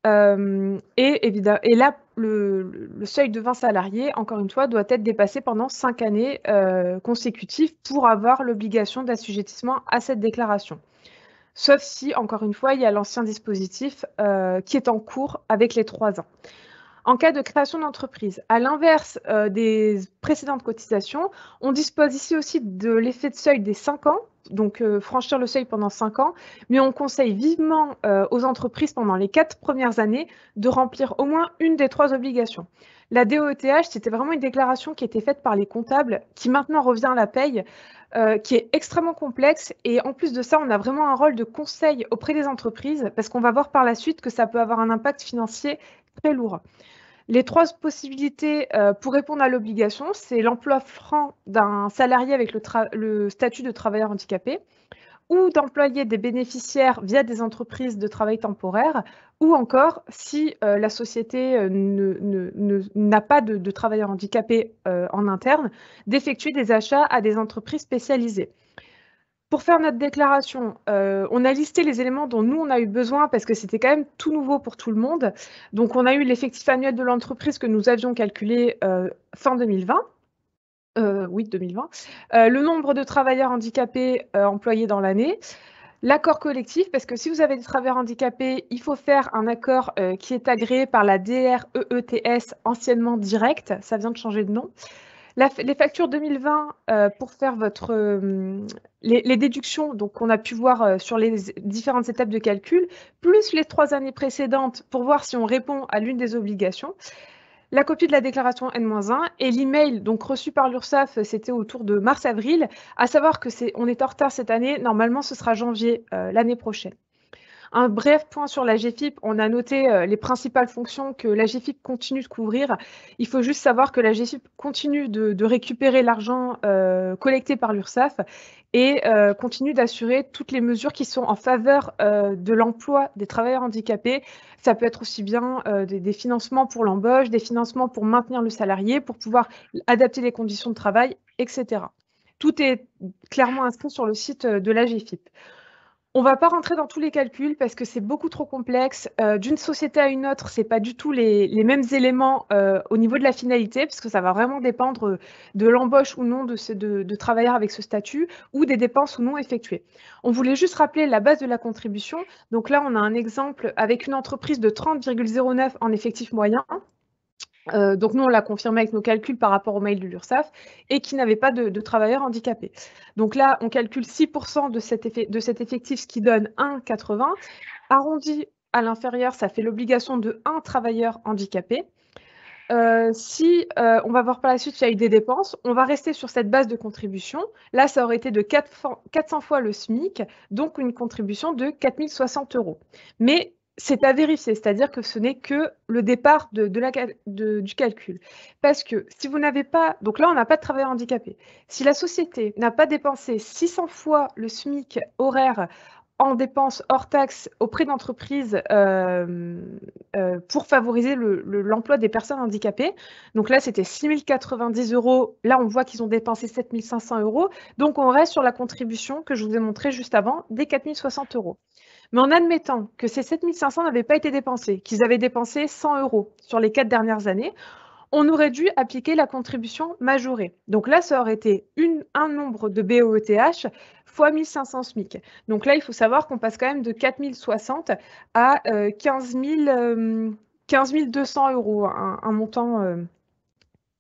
Et là, le seuil de 20 salariés, encore une fois, doit être dépassé pendant 5 années consécutives pour avoir l'obligation d'assujettissement à cette déclaration. Sauf si, encore une fois, il y a l'ancien dispositif qui est en cours avec les 3 ans. En cas de création d'entreprise, à l'inverse des précédentes cotisations, on dispose ici aussi de l'effet de seuil des 5 ans, donc franchir le seuil pendant 5 ans, mais on conseille vivement aux entreprises pendant les 4 premières années de remplir au moins une des 3 obligations. La DOETH, c'était vraiment une déclaration qui était faite par les comptables, qui maintenant revient à la paye, qui est extrêmement complexe. Et en plus de ça, on a vraiment un rôle de conseil auprès des entreprises, parce qu'on va voir par la suite que ça peut avoir un impact financier très lourd. Les 3 possibilités pour répondre à l'obligation, c'est l'emploi franc d'un salarié avec le statut de travailleur handicapé, ou d'employer des bénéficiaires via des entreprises de travail temporaire, ou encore, si la société n'a pas de travailleurs handicapés en interne, d'effectuer des achats à des entreprises spécialisées. Pour faire notre déclaration, on a listé les éléments dont nous, on a eu besoin parce que c'était quand même tout nouveau pour tout le monde. Donc, on a eu l'effectif annuel de l'entreprise que nous avions calculé fin 2020. Oui, 2020. Le nombre de travailleurs handicapés employés dans l'année. L'accord collectif, parce que si vous avez des travailleurs handicapés, il faut faire un accord qui est agréé par la DREETS, anciennement direct. Ça vient de changer de nom. Les factures 2020 pour faire les déductions qu'on a pu voir sur les différentes étapes de calcul, plus les 3 années précédentes pour voir si on répond à l'une des obligations. La copie de la déclaration N-1 et l'email donc reçu par l'URSSAF, c'était autour de mars-avril, à savoir que on est en retard cette année, normalement ce sera janvier l'année prochaine. Un bref point sur la GFIP, on a noté les principales fonctions que la GFIP continue de couvrir. Il faut juste savoir que la GFIP continue de récupérer l'argent collecté par l'URSSAF et continue d'assurer toutes les mesures qui sont en faveur de l'emploi des travailleurs handicapés. Ça peut être aussi bien des financements pour l'embauche, des financements pour maintenir le salarié, pour pouvoir adapter les conditions de travail, etc. Tout est clairement inscrit sur le site de la GFIP. On ne va pas rentrer dans tous les calculs parce que c'est beaucoup trop complexe. D'une société à une autre, ce n'est pas du tout les mêmes éléments au niveau de la finalité, parce que ça va vraiment dépendre de l'embauche ou non de travailleurs avec ce statut ou des dépenses ou non effectuées. On voulait juste rappeler la base de la contribution. Donc là, on a un exemple avec une entreprise de 30,09 en effectif moyen. Donc nous, on l'a confirmé avec nos calculs par rapport au mail de l'URSSAF et qui n'avait pas de travailleurs handicapés. Donc là, on calcule 6% de cet effectif, ce qui donne 1,80. Arrondi à l'inférieur, ça fait l'obligation de 1 travailleur handicapé. Si on va voir par la suite, il y a eu des dépenses, on va rester sur cette base de contribution. Là, ça aurait été de 400 fois le SMIC, donc une contribution de 4 060 €. Mais c'est à vérifier, c'est-à-dire que ce n'est que le départ du calcul. Parce que si vous n'avez pas, donc là, on n'a pas de travailleur handicapé. Si la société n'a pas dépensé 600 fois le SMIC horaire en dépenses hors taxes auprès d'entreprises pour favoriser l'emploi des personnes handicapées. Donc là, c'était 6 090 €. Là, on voit qu'ils ont dépensé 7 500 €. Donc, on reste sur la contribution que je vous ai montrée juste avant, des 4 060 €. Mais en admettant que ces 7 500 n'avaient pas été dépensés, qu'ils avaient dépensé 100 € sur les 4 dernières années, on aurait dû appliquer la contribution majorée. Donc là, ça aurait été un nombre de BOETH fois 1500 SMIC. Donc là, il faut savoir qu'on passe quand même de 4 060 à 15 200 €, un montant.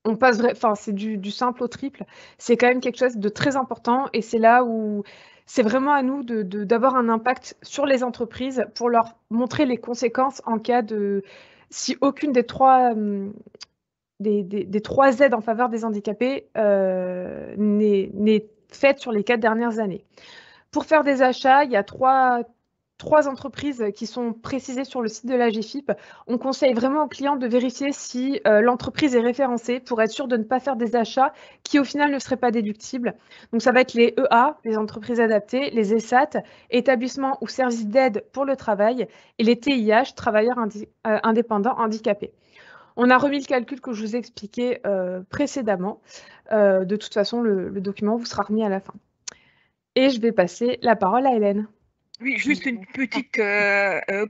On passe, enfin, c'est du simple au triple. C'est quand même quelque chose de très important et c'est là où c'est vraiment à nous d'avoir un impact sur les entreprises pour leur montrer les conséquences en cas de si aucune des trois aides en faveur des handicapés n'est faite sur les 4 dernières années. Pour faire des achats, il y a trois entreprises qui sont précisées sur le site de la GFIP. On conseille vraiment aux clients de vérifier si l'entreprise est référencée pour être sûr de ne pas faire des achats qui au final ne seraient pas déductibles. Donc ça va être les EA, les entreprises adaptées, les ESAT, établissements ou services d'aide pour le travail, et les TIH, travailleurs indépendants handicapés. On a remis le calcul que je vous ai expliqué précédemment. De toute façon, le document vous sera remis à la fin. Et je vais passer la parole à Hélène. Oui, juste une petite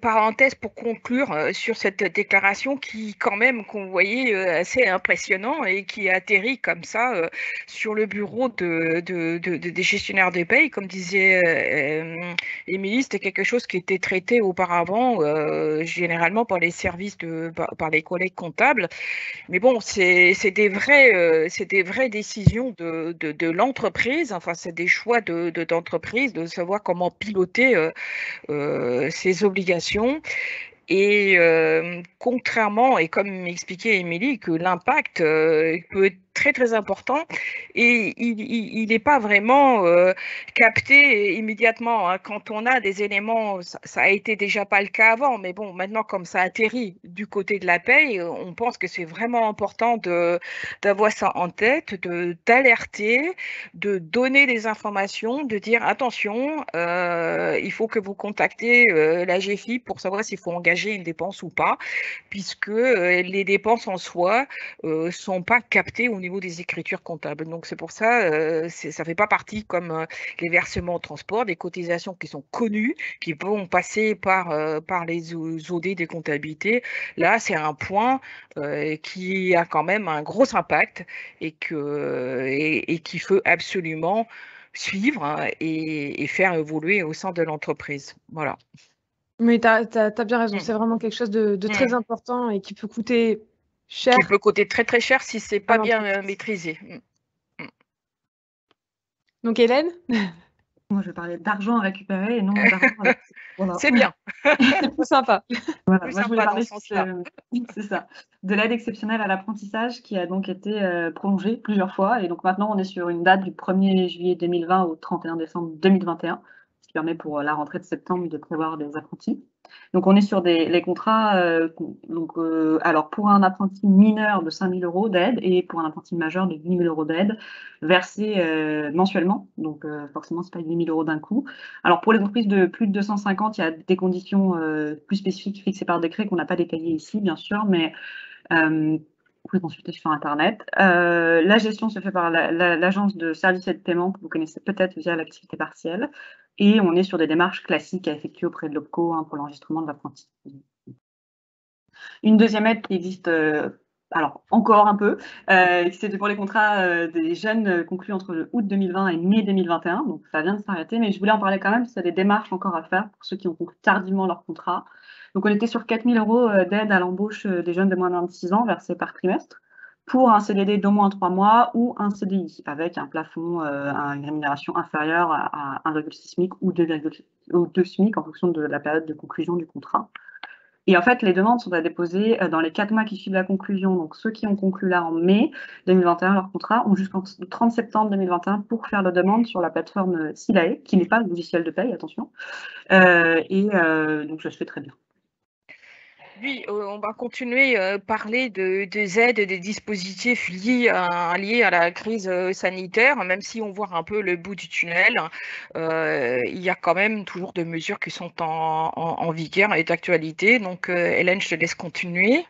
parenthèse pour conclure sur cette déclaration qui, quand même, qu'on voyait assez impressionnant et qui atterrit comme ça sur le bureau des gestionnaires de paye. Comme disait Émilie, c'était quelque chose qui était traité auparavant, généralement par les services, par les collègues comptables. Mais bon, c'est des vraies décisions de l'entreprise. Enfin, c'est des choix d'entreprise, de savoir comment piloter ses obligations. Et contrairement, et comme m'expliquait Émilie, que l'impact peut être très très important et il n'est pas vraiment capté immédiatement hein. Quand on a des éléments, ça a été déjà pas le cas avant, mais bon, maintenant comme ça atterrit du côté de la paye, on pense que c'est vraiment important d'avoir ça en tête, d'alerter, de donner des informations, de dire attention, il faut que vous contactez la GFIP pour savoir s'il faut engager une dépense ou pas, puisque les dépenses en soi sont pas captées au niveau des écritures comptables. Donc c'est pour ça, ça fait pas partie comme les versements au transport, des cotisations qui sont connues, qui vont passer par les OD des comptabilités. Là, c'est un point qui a quand même un gros impact et qu'il faut absolument suivre hein, et faire évoluer au sein de l'entreprise. Voilà. Mais tu as bien raison, c'est vraiment quelque chose de très important et qui peut coûter cher. Qui peut coûter très très cher si c'est pas bien maîtrisé. Donc Hélène? Moi, je vais parler d'argent à récupérer et non d'argent à voilà. C'est bien. C'est plus sympa. Voilà, moi, je voulais parler c'est ça, de l'aide exceptionnelle à l'apprentissage qui a donc été prolongée plusieurs fois. Et donc maintenant, on est sur une date du 1er juillet 2020 au 31 décembre 2021, ce qui permet pour la rentrée de septembre de prévoir des apprentis. Donc on est sur les contrats, alors pour un apprenti mineur de 5 000 € d'aide et pour un apprenti majeur de 8 000 € d'aide versés mensuellement. Donc forcément, c'est pas 8 000 € d'un coup. Alors pour les entreprises de plus de 250, il y a des conditions plus spécifiques fixées par décret qu'on n'a pas détaillées ici, bien sûr, mais vous pouvez consulter sur Internet. La gestion se fait par l'agence de services et de paiement que vous connaissez peut-être via l'activité partielle. Et on est sur des démarches classiques à effectuer auprès de l'OPCO pour l'enregistrement de l'apprenti. Une deuxième aide qui existe alors encore un peu, c'était pour les contrats des jeunes conclus entre août 2020 et mai 2021, donc ça vient de s'arrêter, mais je voulais en parler quand même, parce qu'il y a des démarches encore à faire pour ceux qui ont conclu tardivement leur contrat. Donc on était sur 4 000 € d'aide à l'embauche des jeunes de moins de 26 ans versés par trimestre pour un CDD d'au moins 3 mois ou un CDI avec un plafond, une rémunération inférieure à 1,6 SMIC ou 2 SMIC en fonction de la période de conclusion du contrat. Et en fait, les demandes sont à déposer dans les 4 mois qui suivent la conclusion. Donc, ceux qui ont conclu là en mai 2021 leur contrat ont jusqu'en 30 septembre 2021 pour faire la demande sur la plateforme Silae, qui n'est pas le logiciel de paye, attention. Donc, ça se fait très bien. Oui, on va continuer à parler des aides, des dispositifs liés à la crise sanitaire, même si on voit un peu le bout du tunnel. Il y a quand même toujours des mesures qui sont en vigueur et d'actualité. Donc, Hélène, je te laisse continuer.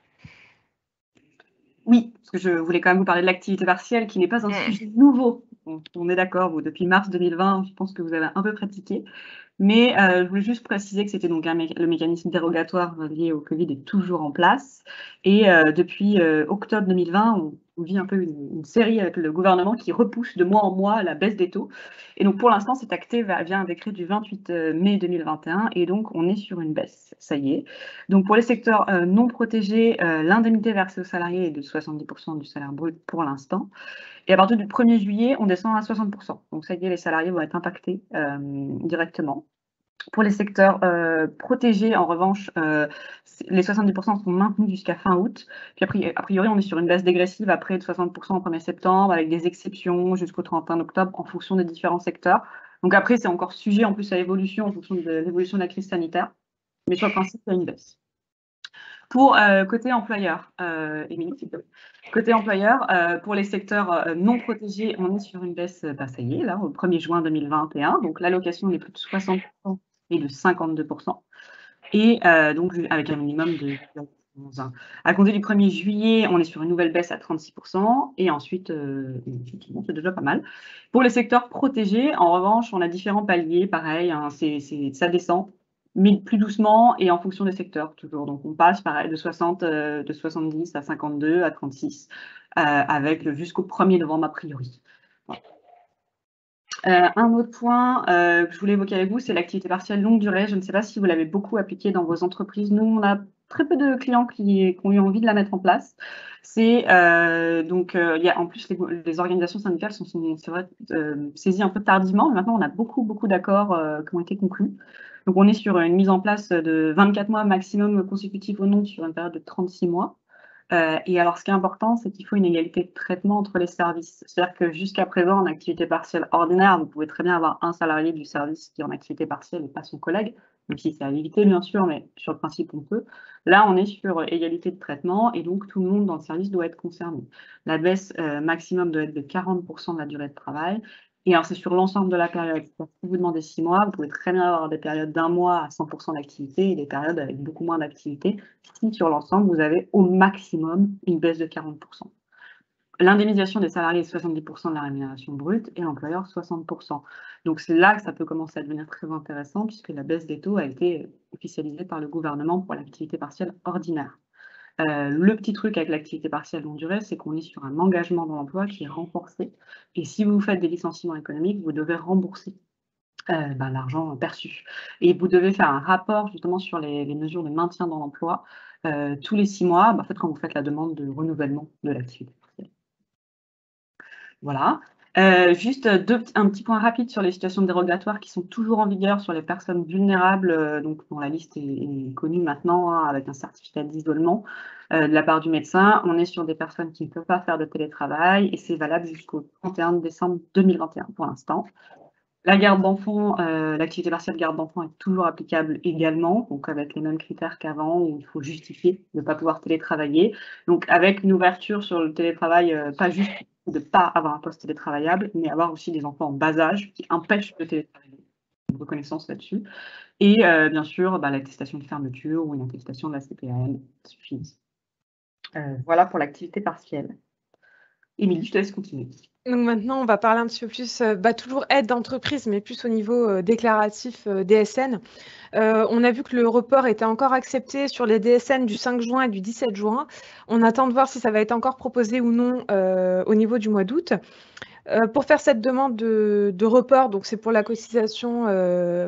Oui, parce que je voulais quand même vous parler de l'activité partielle, qui n'est pas un sujet nouveau. On est d'accord, vous, depuis mars 2020, je pense que vous avez un peu pratiqué. Mais je voulais juste préciser que c'était donc le mécanisme dérogatoire lié au Covid est toujours en place. Et depuis octobre 2020, on vit un peu une série avec le gouvernement qui repousse de mois en mois la baisse des taux. Et donc pour l'instant, c'est acté via un décret du 28 mai 2021. Et donc on est sur une baisse, ça y est. Donc pour les secteurs non protégés, l'indemnité versée aux salariés est de 70% du salaire brut pour l'instant. Et à partir du 1er juillet, on descend à 60%. Donc ça y est, les salariés vont être impactés directement. Pour les secteurs protégés, en revanche, les 70% sont maintenus jusqu'à fin août. Puis a priori, on est sur une baisse dégressive après de 60% au 1er septembre, avec des exceptions jusqu'au 31 octobre en fonction des différents secteurs. Donc après, c'est encore sujet en plus à évolution en fonction de l'évolution de la crise sanitaire. Mais sur le principe, il y a une baisse. Pour côté employeur, Émilie, s'il te plaît. Côté employeur, pour les secteurs non protégés, on est sur une baisse, ça y est, là, au 1er juin 2021. Donc l'allocation n'est plus de 60% et de 52%. Et donc avec un minimum de 11 ans. À compter du 1er juillet, on est sur une nouvelle baisse à 36%. Et ensuite, effectivement, c'est déjà pas mal. Pour les secteurs protégés, en revanche, on a différents paliers. Pareil, hein, ça descend, mais plus doucement et en fonction des secteurs toujours. Donc on passe pareil de 70 à 52 à 36 avec jusqu'au 1er novembre a priori. Voilà. Un autre point que je voulais évoquer avec vous, c'est l'activité partielle longue durée. Je ne sais pas si vous l'avez beaucoup appliquée dans vos entreprises. Nous, on a très peu de clients qui ont eu envie de la mettre en place. Il y a en plus les organisations syndicales sont c'est vrai, saisies un peu tardivement. Mais maintenant, on a beaucoup d'accords qui ont été conclus. Donc, on est sur une mise en place de 24 mois maximum consécutifs ou non sur une période de 36 mois. Et alors, ce qui est important, c'est qu'il faut une égalité de traitement entre les services. C'est-à-dire que jusqu'à présent, en activité partielle ordinaire, vous pouvez très bien avoir un salarié du service qui est en activité partielle et pas son collègue, même si c'est à éviter, bien sûr, mais sur le principe, on peut. Là, on est sur égalité de traitement et donc tout le monde dans le service doit être concerné. La baisse maximum doit être de 40% de la durée de travail. Et alors, c'est sur l'ensemble de la période. Si vous demandez 6 mois, vous pouvez très bien avoir des périodes d'un mois à 100% d'activité et des périodes avec beaucoup moins d'activité. Si sur l'ensemble, vous avez au maximum une baisse de 40%. L'indemnisation des salariés est 70% de la rémunération brute et l'employeur 60%. Donc, c'est là que ça peut commencer à devenir très intéressant puisque la baisse des taux a été officialisée par le gouvernement pour l'activité partielle ordinaire. Le petit truc avec l'activité partielle longue durée, c'est qu'on est sur un engagement dans l'emploi qui est renforcé. Et si vous faites des licenciements économiques, vous devez rembourser l'argent perçu. Et vous devez faire un rapport justement sur les mesures de maintien dans l'emploi tous les 6 mois, en fait, quand vous faites la demande de renouvellement de l'activité partielle. Voilà. Juste un petit point rapide sur les situations dérogatoires qui sont toujours en vigueur sur les personnes vulnérables, donc dont la liste est connue maintenant avec un certificat d'isolement de la part du médecin. On est sur des personnes qui ne peuvent pas faire de télétravail et c'est valable jusqu'au 31 décembre 2021 pour l'instant. La garde d'enfants, l'activité partielle garde d'enfants est toujours applicable également, donc avec les mêmes critères qu'avant où il faut justifier de ne pas pouvoir télétravailler. Donc avec une ouverture sur le télétravail, pas juste de ne pas avoir un poste télétravaillable, mais avoir aussi des enfants en bas âge qui empêchent de télétravailler. Une reconnaissance là-dessus. Et bien sûr, l'attestation de fermeture ou une attestation de la CPAM suffisent. Voilà pour l'activité partielle. Émilie, je te laisse continuer. Donc maintenant, on va parler un petit peu plus, toujours aide d'entreprise, mais plus au niveau déclaratif DSN. On a vu que le report était encore accepté sur les DSN du 5 juin et du 17 juin. On attend de voir si ça va être encore proposé ou non au niveau du mois d'août. Pour faire cette demande de report, donc c'est pour la cotisation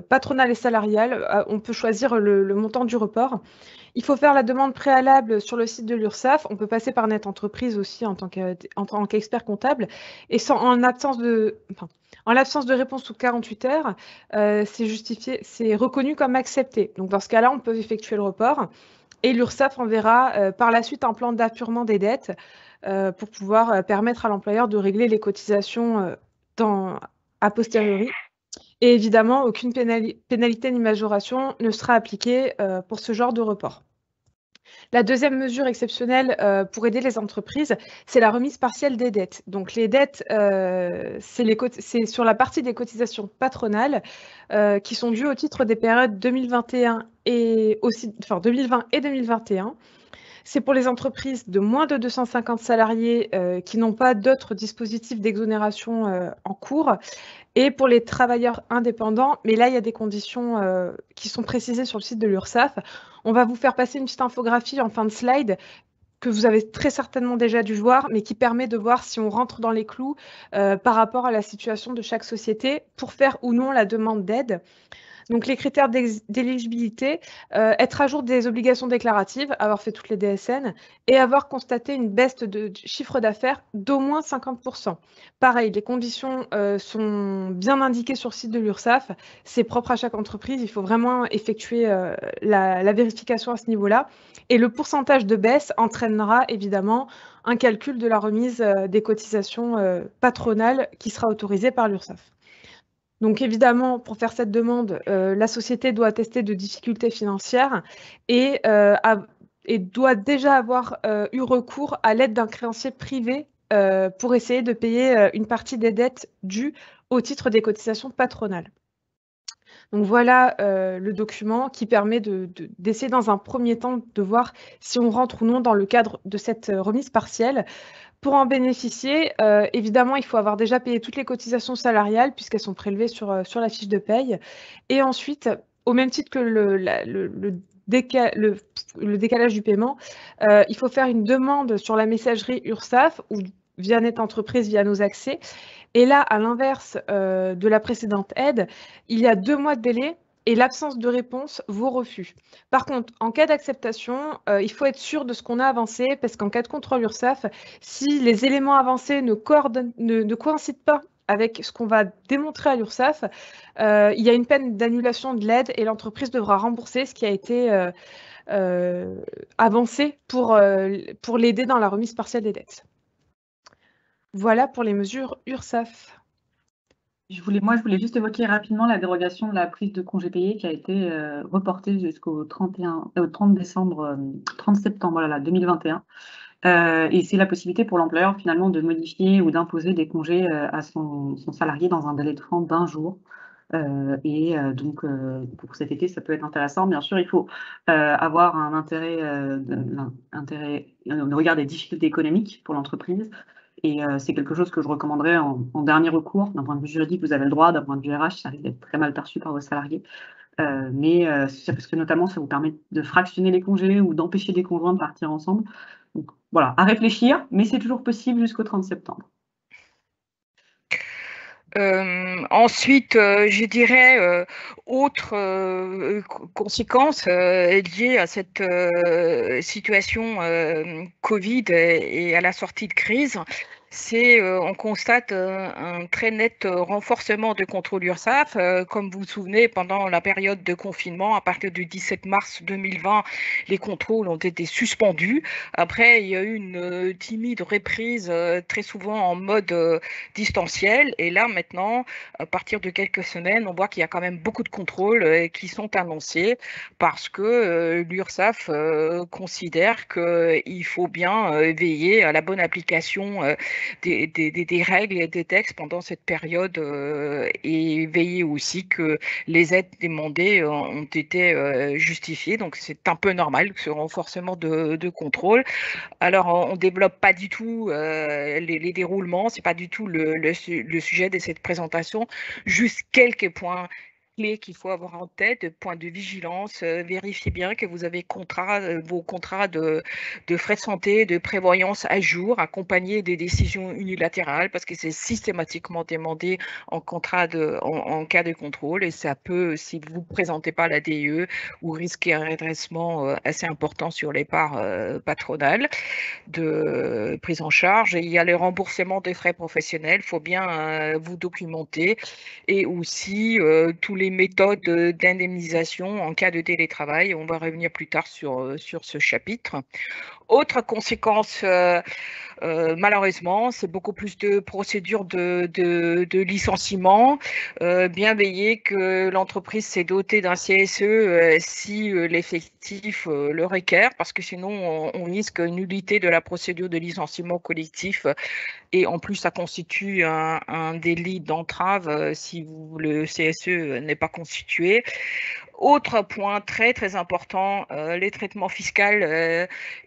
patronale et salariale, on peut choisir le montant du report. Il faut faire la demande préalable sur le site de l'URSSAF. On peut passer par Net Entreprise aussi en tant qu'expert comptable. Et en l'absence de réponse sous 48 heures, c'est justifié, c'est reconnu comme accepté. Donc dans ce cas-là, on peut effectuer le report. Et l'URSSAF enverra par la suite un plan d'appurement des dettes pour pouvoir permettre à l'employeur de régler les cotisations a posteriori. Et évidemment, aucune pénalité ni majoration ne sera appliquée pour ce genre de report. La deuxième mesure exceptionnelle pour aider les entreprises, c'est la remise partielle des dettes. Donc les dettes, c'est sur la partie des cotisations patronales qui sont dues au titre des périodes 2021 et 2020 et 2021. C'est pour les entreprises de moins de 250 salariés qui n'ont pas d'autres dispositifs d'exonération en cours et pour les travailleurs indépendants. Mais là, il y a des conditions qui sont précisées sur le site de l'URSSAF. On va vous faire passer une petite infographie en fin de slide que vous avez très certainement déjà dû voir, mais qui permet de voir si on rentre dans les clous par rapport à la situation de chaque société pour faire ou non la demande d'aide. Donc, les critères d'éligibilité, être à jour des obligations déclaratives, avoir fait toutes les DSN et avoir constaté une baisse de chiffre d'affaires d'au moins 50%. Pareil, les conditions sont bien indiquées sur le site de l'URSSAF. C'est propre à chaque entreprise. Il faut vraiment effectuer la vérification à ce niveau-là. Et le pourcentage de baisse entraînera évidemment un calcul de la remise des cotisations patronales qui sera autorisée par l'URSSAF. Donc évidemment, pour faire cette demande, la société doit attester de difficultés financières et doit déjà avoir eu recours à l'aide d'un créancier privé pour essayer de payer une partie des dettes dues au titre des cotisations patronales. Donc voilà le document qui permet d'essayer dans un premier temps de voir si on rentre ou non dans le cadre de cette remise partielle. Pour en bénéficier, évidemment, il faut avoir déjà payé toutes les cotisations salariales puisqu'elles sont prélevées sur la fiche de paye. Et ensuite, au même titre que le décalage du paiement, il faut faire une demande sur la messagerie URSSAF ou via Net Entreprise, via nos accès. Et là, à l'inverse de la précédente aide, il y a 2 mois de délai et l'absence de réponse vaut refus. Par contre, en cas d'acceptation, il faut être sûr de ce qu'on a avancé parce qu'en cas de contrôle URSSAF, si les éléments avancés ne coïncident pas avec ce qu'on va démontrer à l'URSSAF, il y a une peine d'annulation de l'aide et l'entreprise devra rembourser ce qui a été avancé pour l'aider dans la remise partielle des dettes. Voilà pour les mesures URSSAF. Je voulais juste évoquer rapidement la dérogation de la prise de congé payé qui a été reportée jusqu'au 30 septembre 2021. Et c'est la possibilité pour l'employeur finalement de modifier ou d'imposer des congés à son salarié dans un délai de temps d'1 jour. Donc, pour cet été, ça peut être intéressant. Bien sûr, il faut avoir un intérêt, le regard des difficultés économiques pour l'entreprise. Et c'est quelque chose que je recommanderais en dernier recours. D'un point de vue juridique, vous avez le droit. D'un point de vue RH, ça risque d'être très mal perçu par vos salariés. C'est parce que notamment, ça vous permet de fractionner les congés ou d'empêcher des conjoints de partir ensemble. Donc voilà, à réfléchir, mais c'est toujours possible jusqu'au 30 septembre. Ensuite, je dirais, autre conséquence liée à cette situation Covid et à la sortie de crise, c'est on constate un très net renforcement de contrôle URSSAF. Comme vous vous souvenez, pendant la période de confinement, à partir du 17 mars 2020, les contrôles ont été suspendus. Après, il y a eu une timide reprise, très souvent en mode distanciel. Et là, maintenant, à partir de quelques semaines, on voit qu'il y a quand même beaucoup de contrôles qui sont annoncés parce que l'URSSAF considère qu'il faut bien veiller à la bonne application des règles et des textes pendant cette période et veiller aussi que les aides demandées ont été justifiées. Donc c'est un peu normal ce renforcement de contrôle. Alors on développe pas du tout les déroulements, c'est pas du tout le sujet de cette présentation, juste quelques points clés qu'il faut avoir en tête, point de vigilance, vérifiez bien que vous avez vos contrats de frais de santé, de prévoyance à jour, accompagnés des décisions unilatérales, parce que c'est systématiquement demandé en cas de contrôle, et ça peut, si vous ne présentez pas la DE, vous risquez un redressement assez important sur les parts patronales de prise en charge. Et il y a le remboursement des frais professionnels, il faut bien vous documenter, et aussi tous les méthodes d'indemnisation en cas de télétravail. On va revenir plus tard sur ce chapitre. Autre conséquence, malheureusement, c'est beaucoup plus de procédures de licenciement. Bien veiller que l'entreprise s'est dotée d'un CSE si l'effectif le requiert, parce que sinon on risque une nullité de la procédure de licenciement collectif, et en plus ça constitue un délit d'entrave si le CSE n'est pas constitué. Autre point très très important, les traitements fiscaux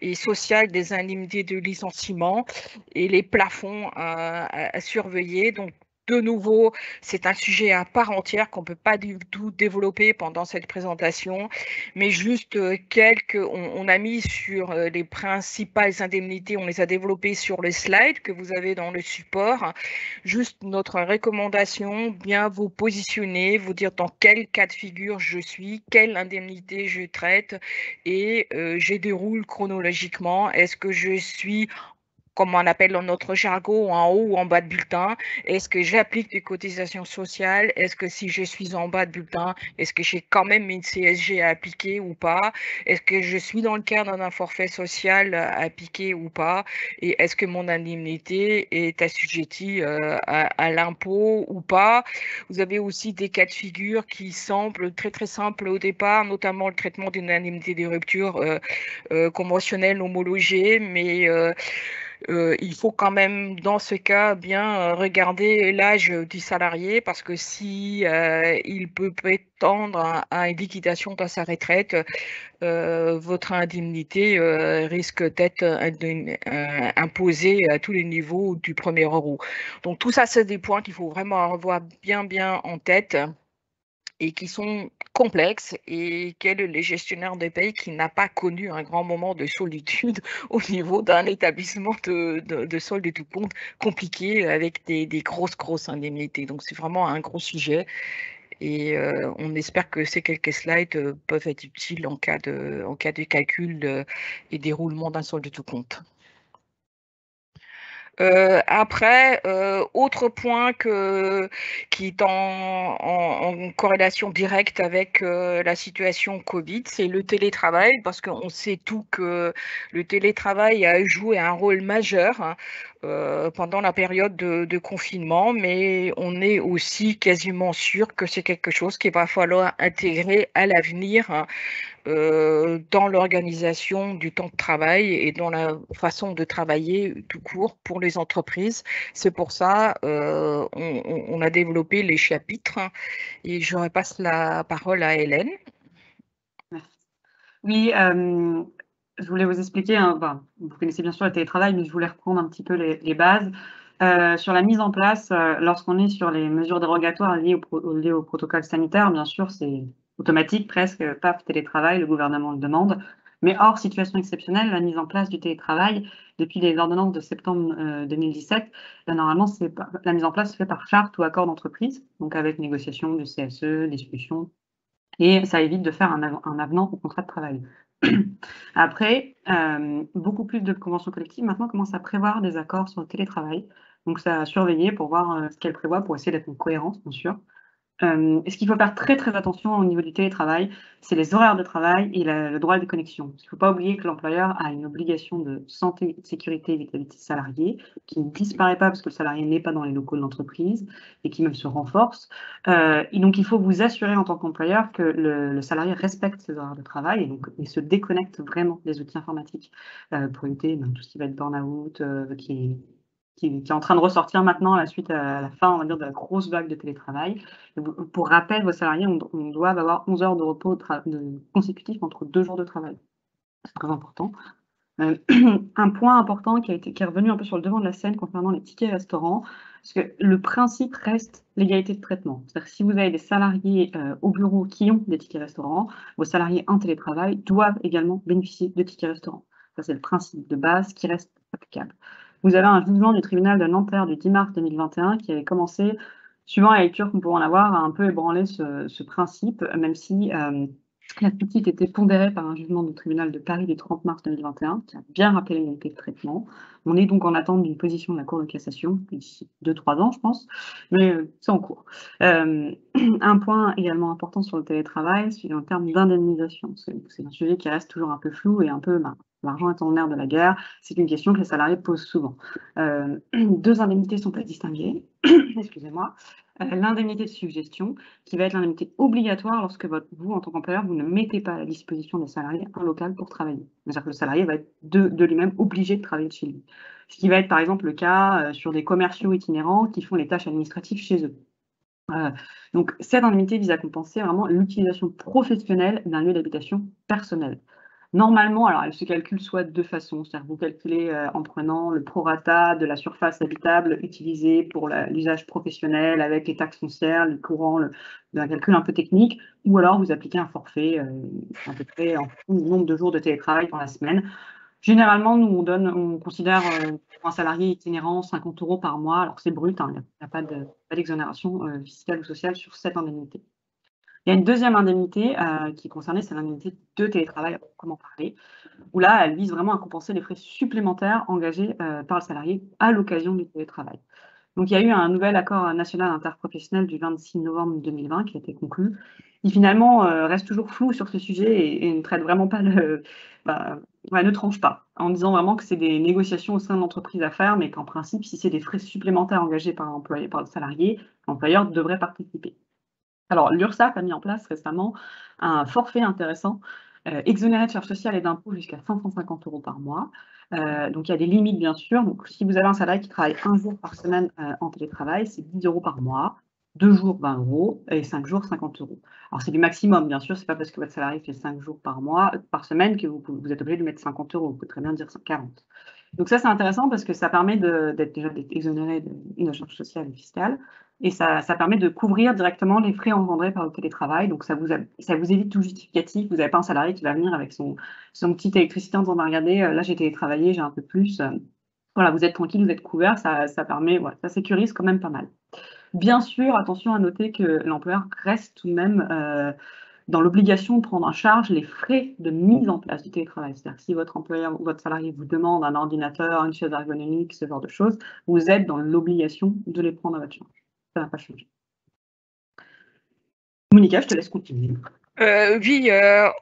et sociaux des indemnités de licenciement et les plafonds à surveiller. Donc de nouveau, c'est un sujet à part entière qu'on ne peut pas du tout développer pendant cette présentation, mais juste on a mis sur les principales indemnités, on les a développées sur le slide que vous avez dans le support. Juste notre recommandation, bien vous positionner, vous dire dans quel cas de figure je suis, quelle indemnité je traite, et je déroule chronologiquement. Est-ce que je suis, comme on appelle dans notre jargon, en haut ou en bas de bulletin? Est-ce que j'applique des cotisations sociales? Est-ce que si je suis en bas de bulletin, est-ce que j'ai quand même une CSG à appliquer ou pas? Est-ce que je suis dans le cadre d'un forfait social à appliquer ou pas? Et est-ce que mon indemnité est assujettie à l'impôt ou pas? Vous avez aussi des cas de figure qui semblent très très simples au départ, notamment le traitement d'une indemnité de rupture conventionnelle homologée, mais il faut quand même, dans ce cas, bien regarder l'âge du salarié, parce que si il peut prétendre à une liquidation dans sa retraite, votre indemnité risque d'être imposée à tous les niveaux du premier euro. Donc tout ça, c'est des points qu'il faut vraiment avoir bien en tête et qui sont complexes, et quel est le gestionnaire de paye qui n'a pas connu un grand moment de solitude au niveau d'un établissement de solde de tout compte compliqué avec des grosses indemnités. Donc c'est vraiment un gros sujet, et on espère que ces quelques slides peuvent être utiles en cas de calcul et déroulement d'un solde de tout compte. Après, autre point qui est en corrélation directe avec la situation Covid, c'est le télétravail, parce qu'on sait tout que le télétravail a joué un rôle majeur pendant la période de confinement, mais on est aussi quasiment sûr que c'est quelque chose qu'il va falloir intégrer à l'avenir dans l'organisation du temps de travail et dans la façon de travailler tout court pour les entreprises. C'est pour ça on a développé les chapitres, et je repasse la parole à Hélène. Merci. Oui, je voulais vous expliquer, vous connaissez bien sûr le télétravail, mais je voulais reprendre un petit peu les bases. Sur la mise en place, lorsqu'on est sur les mesures dérogatoires liées au protocole sanitaire, bien sûr, c'est automatique presque, paf, télétravail, le gouvernement le demande. Mais hors situation exceptionnelle, la mise en place du télétravail, depuis les ordonnances de septembre 2017, normalement, la mise en place se fait par charte ou accord d'entreprise, donc avec négociation du CSE, discussion, et ça évite de faire un avenant au contrat de travail. Après, beaucoup plus de conventions collectives maintenant commencent à prévoir des accords sur le télétravail. Donc, ça à surveiller pour voir ce qu'elles prévoient, pour essayer d'être en cohérence, bien sûr. Et ce qu'il faut faire très attention au niveau du télétravail, c'est les horaires de travail et le droit de connexion. Il ne faut pas oublier que l'employeur a une obligation de santé et de sécurité vis-à-vis de ses salariés, qui ne disparaît pas parce que le salarié n'est pas dans les locaux de l'entreprise, et qui même se renforce. Et donc, il faut vous assurer en tant qu'employeur que le salarié respecte ses horaires de travail et se déconnecte vraiment des outils informatiques pour éviter tout ce qui va être burn-out, qui est qui est en train de ressortir maintenant à la suite à la fin, on va dire, de la grosse vague de télétravail. Pour rappel, vos salariés doivent avoir 11 heures de repos consécutifs entre 2 jours de travail. C'est très important. Un point important qui est revenu un peu sur le devant de la scène concernant les tickets restaurants, parce que le principe reste l'égalité de traitement. C'est-à-dire que si vous avez des salariés au bureau qui ont des tickets restaurants, vos salariés en télétravail doivent également bénéficier de tickets restaurants. Ça, c'est le principe de base qui reste applicable. Vous avez un jugement du tribunal de Nanterre du 10 mars 2021 qui avait commencé, suivant la lecture qu'on peut en avoir, à un peu ébranler ce principe, même si la petite était pondérée par un jugement du tribunal de Paris du 30 mars 2021, qui a bien rappelé l'égalité de traitement. On est donc en attente d'une position de la Cour de cassation, d'ici 2-3 ans, je pense, mais c'est en cours. Un point également important sur le télétravail, c'est en termes d'indemnisation. C'est un sujet qui reste toujours un peu flou et un peu... l'argent étant le nerf de la guerre, c'est une question que les salariés posent souvent. 2 indemnités sont à distinguer. Excusez-moi. L'indemnité de suggestion, qui va être l'indemnité obligatoire lorsque vous, en tant qu'employeur, vous ne mettez pas à la disposition des salariés un local pour travailler. C'est-à-dire que le salarié va être de lui-même obligé de travailler de chez lui. Ce qui va être par exemple le cas sur des commerciaux itinérants qui font les tâches administratives chez eux. Donc cette indemnité vise à compenser vraiment l'utilisation professionnelle d'un lieu d'habitation personnel. Normalement, alors elle se calcule soit de 2 façons, c'est-à-dire que vous calculez en prenant le prorata de la surface habitable utilisée pour l'usage professionnel avec les taxes foncières, les courants, un calcul un peu technique, ou alors vous appliquez un forfait à peu près en fonction du nombre de jours de télétravail dans la semaine. Généralement, nous, on considère pour un salarié itinérant 50 € par mois, alors c'est brut, il n'y a pas d'exonération fiscale ou sociale sur cette indemnité. Il y a une deuxième indemnité qui est concernée, c'est l'indemnité de télétravail, comment parler, où là, elle vise vraiment à compenser les frais supplémentaires engagés par le salarié à l'occasion du télétravail. Donc, il y a eu un nouvel accord national interprofessionnel du 26 novembre 2020 qui a été conclu, qui finalement reste toujours flou sur ce sujet et ne traite vraiment pas ne tranche pas, en disant vraiment que c'est des négociations au sein de l'entreprise à faire, mais qu'en principe, si c'est des frais supplémentaires engagés par le salarié, l'employeur devrait participer. Alors, l'URSSAF a mis en place récemment un forfait intéressant, exonéré de charges sociales et d'impôts jusqu'à 550 € par mois. Donc, il y a des limites, bien sûr. Donc, si vous avez un salarié qui travaille 1 jour par semaine en télétravail, c'est 10 € par mois, 2 jours, 20 € et 5 jours, 50 €. Alors, c'est du maximum, bien sûr. Ce n'est pas parce que votre salarié fait 5 jours par semaine que vous êtes obligé de mettre 50 €. Vous pouvez très bien dire 40. Donc, ça, c'est intéressant parce que ça permet d'être exonéré de charges sociales et fiscales. Et ça permet de couvrir directement les frais engendrés par le télétravail. Donc, ça vous évite tout justificatif. Vous n'avez pas un salarié qui va venir avec son petit électricité en disant regardez, là, j'ai télétravaillé, j'ai un peu plus. Voilà, vous êtes tranquille, vous êtes couvert. Ça permet, ça sécurise quand même pas mal. Bien sûr, attention à noter que l'employeur reste tout de même dans l'obligation de prendre en charge les frais de mise en place du télétravail. C'est-à-dire que si votre employeur ou votre salarié vous demande un ordinateur, une chaise ergonomique, ce genre de choses, vous êtes dans l'obligation de les prendre à votre charge. Ça n'a pas changé. Monica, je te laisse continuer. Oui,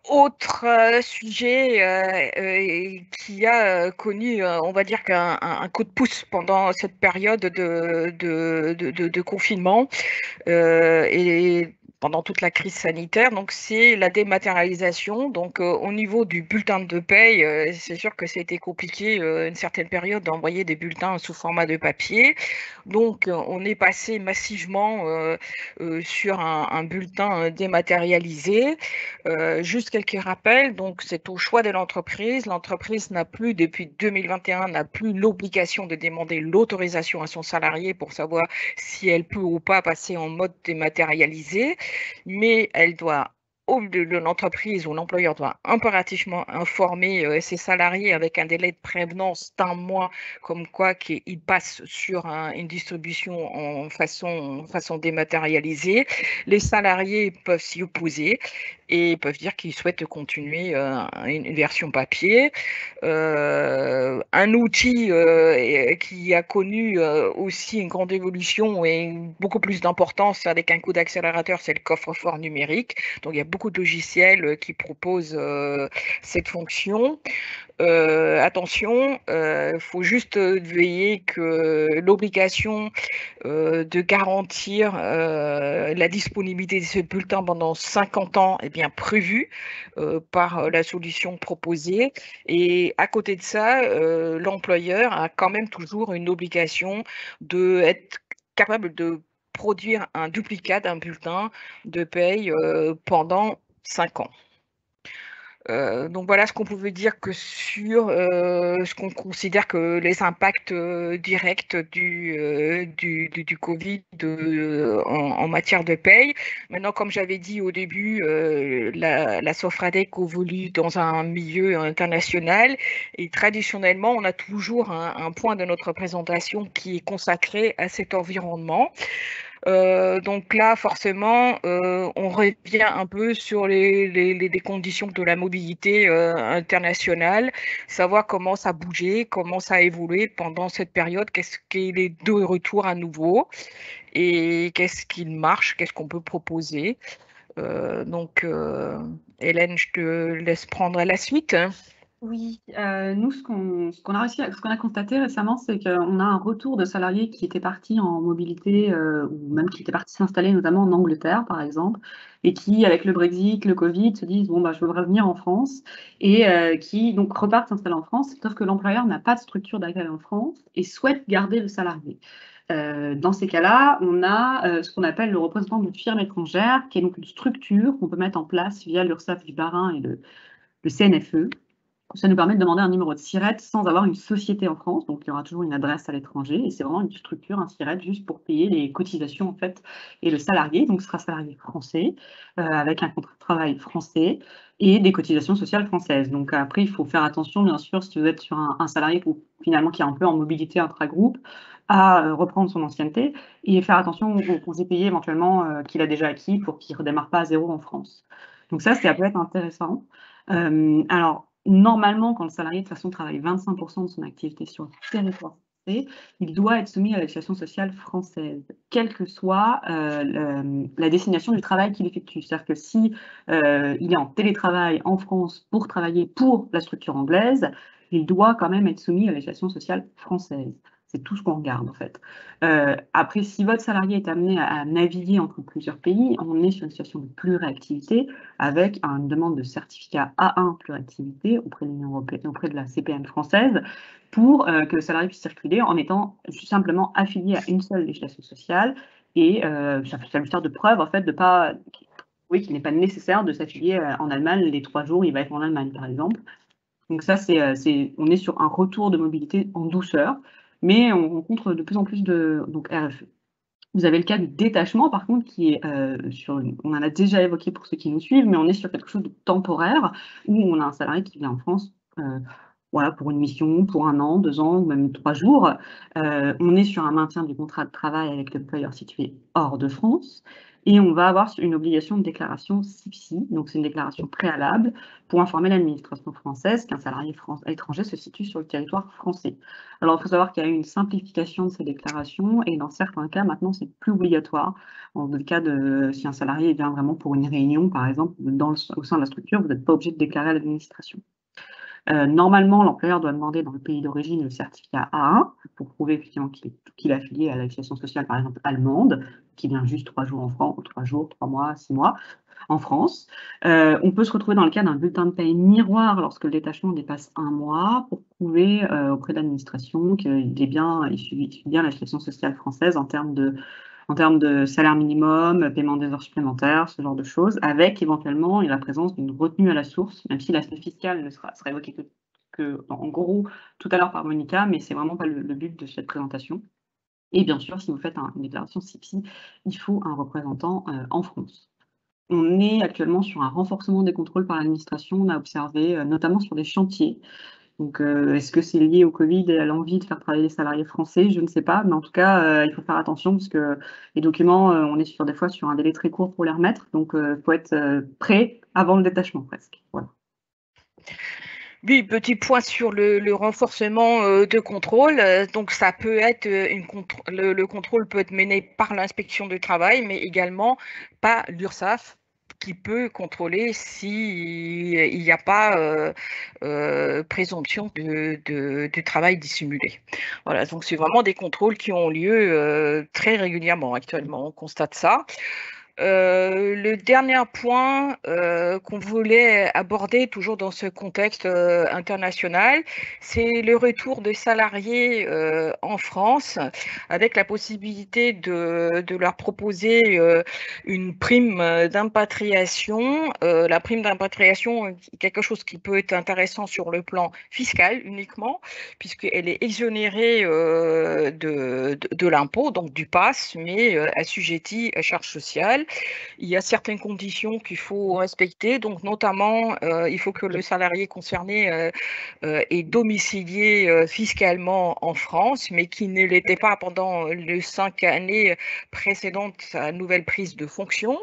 autre sujet qui a connu, on va dire, un coup de pouce pendant cette période de confinement et pendant toute la crise sanitaire, donc c'est la dématérialisation. Donc au niveau du bulletin de paye, c'est sûr que c'était compliqué une certaine période d'envoyer des bulletins sous format de papier. Donc on est passé massivement sur un bulletin dématérialisé. Juste quelques rappels, donc c'est au choix de l'entreprise. L'entreprise n'a plus, depuis 2021, n'a plus l'obligation de demander l'autorisation à son salarié pour savoir si elle peut ou pas passer en mode dématérialisé, mais elle doit, l'entreprise ou l'employeur doit impérativement informer ses salariés avec un délai de prévenance d'1 mois, comme quoi qu'il passe sur une distribution en façon dématérialisée. Les salariés peuvent s'y opposer et peuvent dire qu'ils souhaitent continuer une version papier. Un outil qui a connu aussi une grande évolution et beaucoup plus d'importance avec un coup d'accélérateur, c'est le coffre-fort numérique. Donc il y a beaucoup de logiciels qui proposent cette fonction. attention, faut juste veiller que l'obligation de garantir la disponibilité de ce bulletin pendant 50 ans est bien prévue par la solution proposée. Et à côté de ça, l'employeur a quand même toujours une obligation d'être capable de produire un duplicat d'un bulletin de paye pendant 5 ans. Donc voilà ce qu'on pouvait dire que sur ce qu'on considère que les impacts directs du Covid en matière de paye. Maintenant, comme j'avais dit au début, la Sofradec évolue dans un milieu international et traditionnellement, on a toujours un point de notre présentation qui est consacré à cet environnement. Donc là, forcément, on revient un peu sur les conditions de la mobilité internationale, savoir comment ça a bougé, comment ça a évolué pendant cette période, qu'est-ce qu'il est de retour à nouveau et qu'est-ce qui marche, qu'est-ce qu'on peut proposer. Donc, Hélène, je te laisse prendre la suite. Oui, nous, ce qu'on a constaté récemment, c'est qu'on a un retour de salariés qui étaient partis en mobilité ou même qui étaient partis s'installer notamment en Angleterre, par exemple, et qui, avec le Brexit, le Covid, se disent bon, bah, je veux revenir en France et qui donc repartent s'installer en France, sauf que l'employeur n'a pas de structure d'accueil en France et souhaite garder le salarié. Dans ces cas-là, on a ce qu'on appelle le représentant de firme étrangère, qui est donc une structure qu'on peut mettre en place via l'URSSAF du Bas-Rhin et le CNFE. Ça nous permet de demander un numéro de SIRET sans avoir une société en France. Donc, il y aura toujours une adresse à l'étranger. Et c'est vraiment une structure, un SIRET, juste pour payer les cotisations, en fait, et le salarié. Donc, ce sera salarié français, avec un contrat de travail français et des cotisations sociales françaises. Donc, après, il faut faire attention, bien sûr, si vous êtes sur un salarié finalement qui est un peu en mobilité intra-groupe, à reprendre son ancienneté et faire attention aux congés payés éventuellement qu'il a déjà acquis pour qu'il ne redémarre pas à zéro en France. Donc, ça peut être intéressant. Alors, normalement, quand le salarié, de toute façon, travaille 25% de son activité sur le territoire français, il doit être soumis à la législation sociale française, quelle que soit la destination du travail qu'il effectue. C'est-à-dire que si il est en télétravail en France pour travailler pour la structure anglaise, il doit quand même être soumis à la législation sociale française. C'est tout ce qu'on regarde, en fait. Après, si votre salarié est amené à naviguer entre plusieurs pays, on est sur une situation de pluriactivité avec une demande de certificat A1 pluriactivité auprès de l'Union européenne, auprès de la CPM française, pour que le salarié puisse circuler en étant simplement affilié à une seule législation sociale. Et ça lui sert de preuve, en fait, qu'il n'est pas nécessaire de s'affilier en Allemagne les 3 jours, il va être en Allemagne, par exemple. Donc ça, on est sur un retour de mobilité en douceur, mais on rencontre de plus en plus de RFE. Vous avez le cas du détachement, par contre, qui est on en a déjà évoqué pour ceux qui nous suivent, mais on est sur quelque chose de temporaire, où on a un salarié qui vient en France pour une mission, pour 1 an, 2 ans, ou même 3 jours. On est sur un maintien du contrat de travail avec l'employeur situé hors de France. Et on va avoir une obligation de déclaration CIPSI, donc c'est une déclaration préalable pour informer l'administration française qu'un salarié étranger se situe sur le territoire français. Alors, il faut savoir qu'il y a eu une simplification de ces déclarations et dans certains cas, maintenant, c'est plus obligatoire. En le cas si un salarié vient vraiment pour une réunion, par exemple, au sein de la structure, vous n'êtes pas obligé de déclarer à l'administration. Normalement, l'employeur doit demander dans le pays d'origine le certificat A1 pour prouver effectivement qu'il est affilié à la législation sociale, par exemple allemande, qui vient juste 3 jours en France, 3 jours, 3 mois, 6 mois en France. On peut se retrouver dans le cas d'un bulletin de paie miroir lorsque le détachement dépasse 1 mois pour prouver auprès de l'administration il suit bien la législation sociale française en termes de salaire minimum, paiement des heures supplémentaires, ce genre de choses, avec éventuellement la présence d'une retenue à la source, même si l'aspect fiscal ne sera évoqué que en gros tout à l'heure par Monica, mais c'est vraiment pas le but de cette présentation. Et bien sûr, si vous faites une déclaration CIPSI, il faut un représentant en France. On est actuellement sur un renforcement des contrôles par l'administration. On a observé, notamment sur des chantiers. Donc, est-ce que c'est lié au Covid et à l'envie de faire travailler les salariés français? Je ne sais pas, mais en tout cas, il faut faire attention parce que les documents, on est des fois sur un délai très court pour les remettre. Donc, il faut être prêt avant le détachement presque. Voilà. Oui, petit point sur le renforcement de contrôle. Donc, ça peut être le contrôle peut être mené par l'inspection du travail, mais également par l'URSSAF qui peut contrôler s'il n'y a pas présomption de travail dissimulé. Voilà, donc c'est vraiment des contrôles qui ont lieu très régulièrement actuellement, on constate ça. Le dernier point qu'on voulait aborder, toujours dans ce contexte international, c'est le retour des salariés en France, avec la possibilité de leur proposer une prime d'impatriation. La prime d'impatriation est quelque chose qui peut être intéressant sur le plan fiscal uniquement, puisqu'elle est exonérée de l'impôt, donc du PAS, mais assujettie à charges sociales. Il y a certaines conditions qu'il faut respecter, donc notamment, il faut que le salarié concerné est domicilié fiscalement en France, mais qui ne l'était pas pendant les 5 années précédentes à sa nouvelle prise de fonction.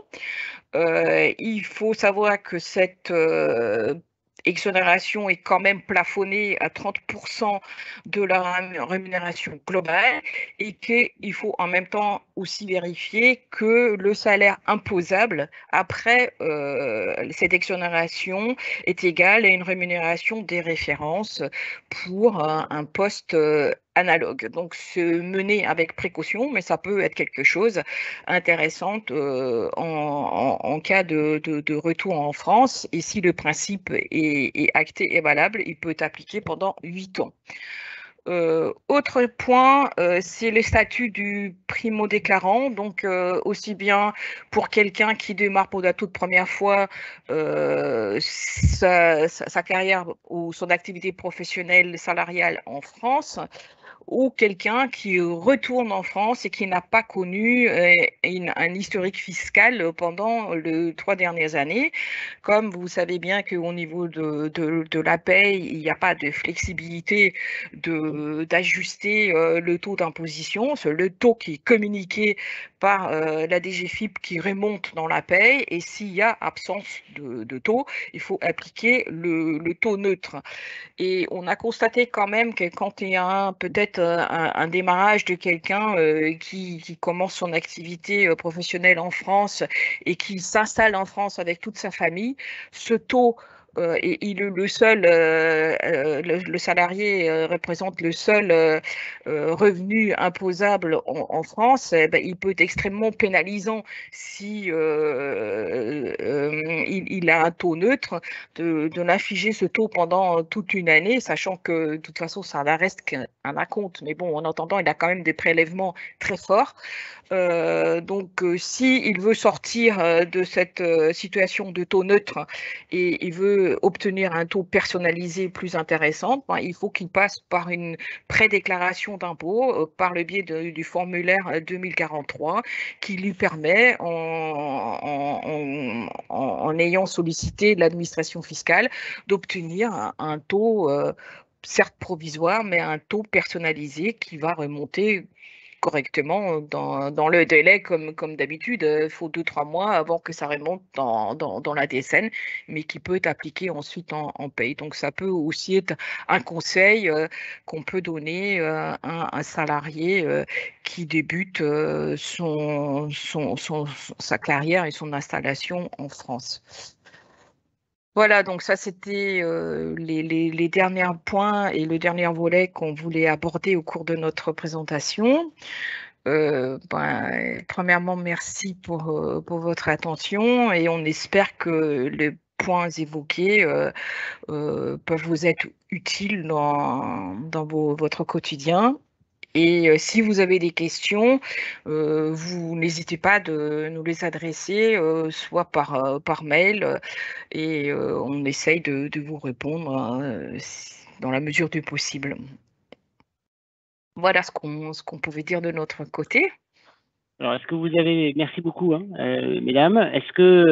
Il faut savoir que cette exonération est quand même plafonnée à 30% de la rémunération globale et qu'il faut en même temps aussi vérifier que le salaire imposable après cette exonération est égal à une rémunération des références pour un poste analogue. Donc, se mener avec précaution, mais ça peut être quelque chose intéressant en cas de retour en France. Et si le principe est acté et valable, il peut être appliqué pendant 8 ans. Autre point, c'est le statut du primo-déclarant. Donc, aussi bien pour quelqu'un qui démarre pour la toute première fois sa carrière ou son activité professionnelle salariale en France, ou quelqu'un qui retourne en France et qui n'a pas connu un historique fiscal pendant les 3 dernières années. Comme vous savez bien qu'au niveau de la paye, il n'y a pas de flexibilité d'ajuster le taux d'imposition. C'est le taux qui est communiqué par la DGFiP qui remonte dans la paye, et s'il y a absence de taux, il faut appliquer le taux neutre. Et on a constaté quand même que quand il y a peut-être un démarrage de quelqu'un qui commence son activité professionnelle en France et qui s'installe en France avec toute sa famille, ce taux et le salarié représente le seul revenu imposable en France, il peut être extrêmement pénalisant si il a un taux neutre, de l'infliger ce taux pendant toute une année, sachant que de toute façon ça reste qu'un acompte, mais bon, en attendant, il a quand même des prélèvements très forts. Donc, s'il veut sortir de cette situation de taux neutre et il veut obtenir un taux personnalisé plus intéressant, il faut qu'il passe par une prédéclaration d'impôt par le biais du formulaire 2043 qui lui permet, en ayant sollicité l'administration fiscale, d'obtenir un taux certes provisoire, mais un taux personnalisé qui va remonter correctement dans le délai comme d'habitude. Il faut 2-3 mois avant que ça remonte dans la décenne, mais qui peut être appliqué ensuite en paye. Donc ça peut aussi être un conseil qu'on peut donner à un salarié qui débute sa carrière et son installation en France. Voilà, donc ça c'était les derniers points et le dernier volet qu'on voulait aborder au cours de notre présentation. Premièrement, merci pour votre attention, et on espère que les points évoqués peuvent vous être utiles dans votre quotidien. Et si vous avez des questions, vous n'hésitez pas de nous les adresser, soit par mail, et on essaye de vous répondre dans la mesure du possible. Voilà ce qu'on pouvait dire de notre côté. Alors, est-ce que vous avez, merci beaucoup, mesdames, est-ce que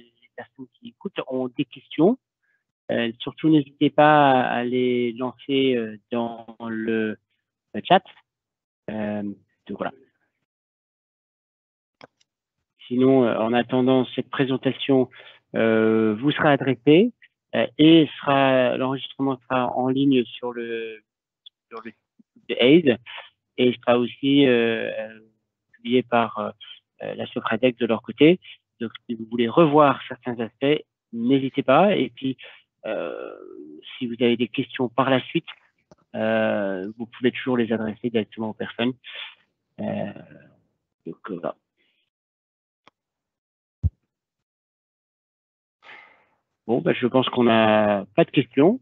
les personnes qui écoutent ont des questions? Surtout, n'hésitez pas à les lancer dans le chat. Donc voilà. Sinon, en attendant, cette présentation vous sera adressée et l'enregistrement sera en ligne sur le site de AID, et sera aussi publié par la Sofradec de leur côté. Donc, si vous voulez revoir certains aspects, n'hésitez pas. Et puis, si vous avez des questions par la suite, vous pouvez toujours les adresser directement aux personnes. Donc, voilà. Bon, ben, je pense qu'on n'a pas de questions.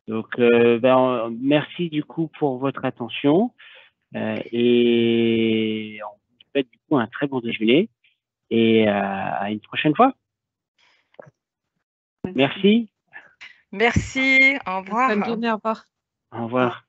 Donc, merci du coup pour votre attention et on vous souhaite du coup un très bon déjeuner et à une prochaine fois. Merci. Merci, au revoir. Bonne journée, au revoir. Au revoir.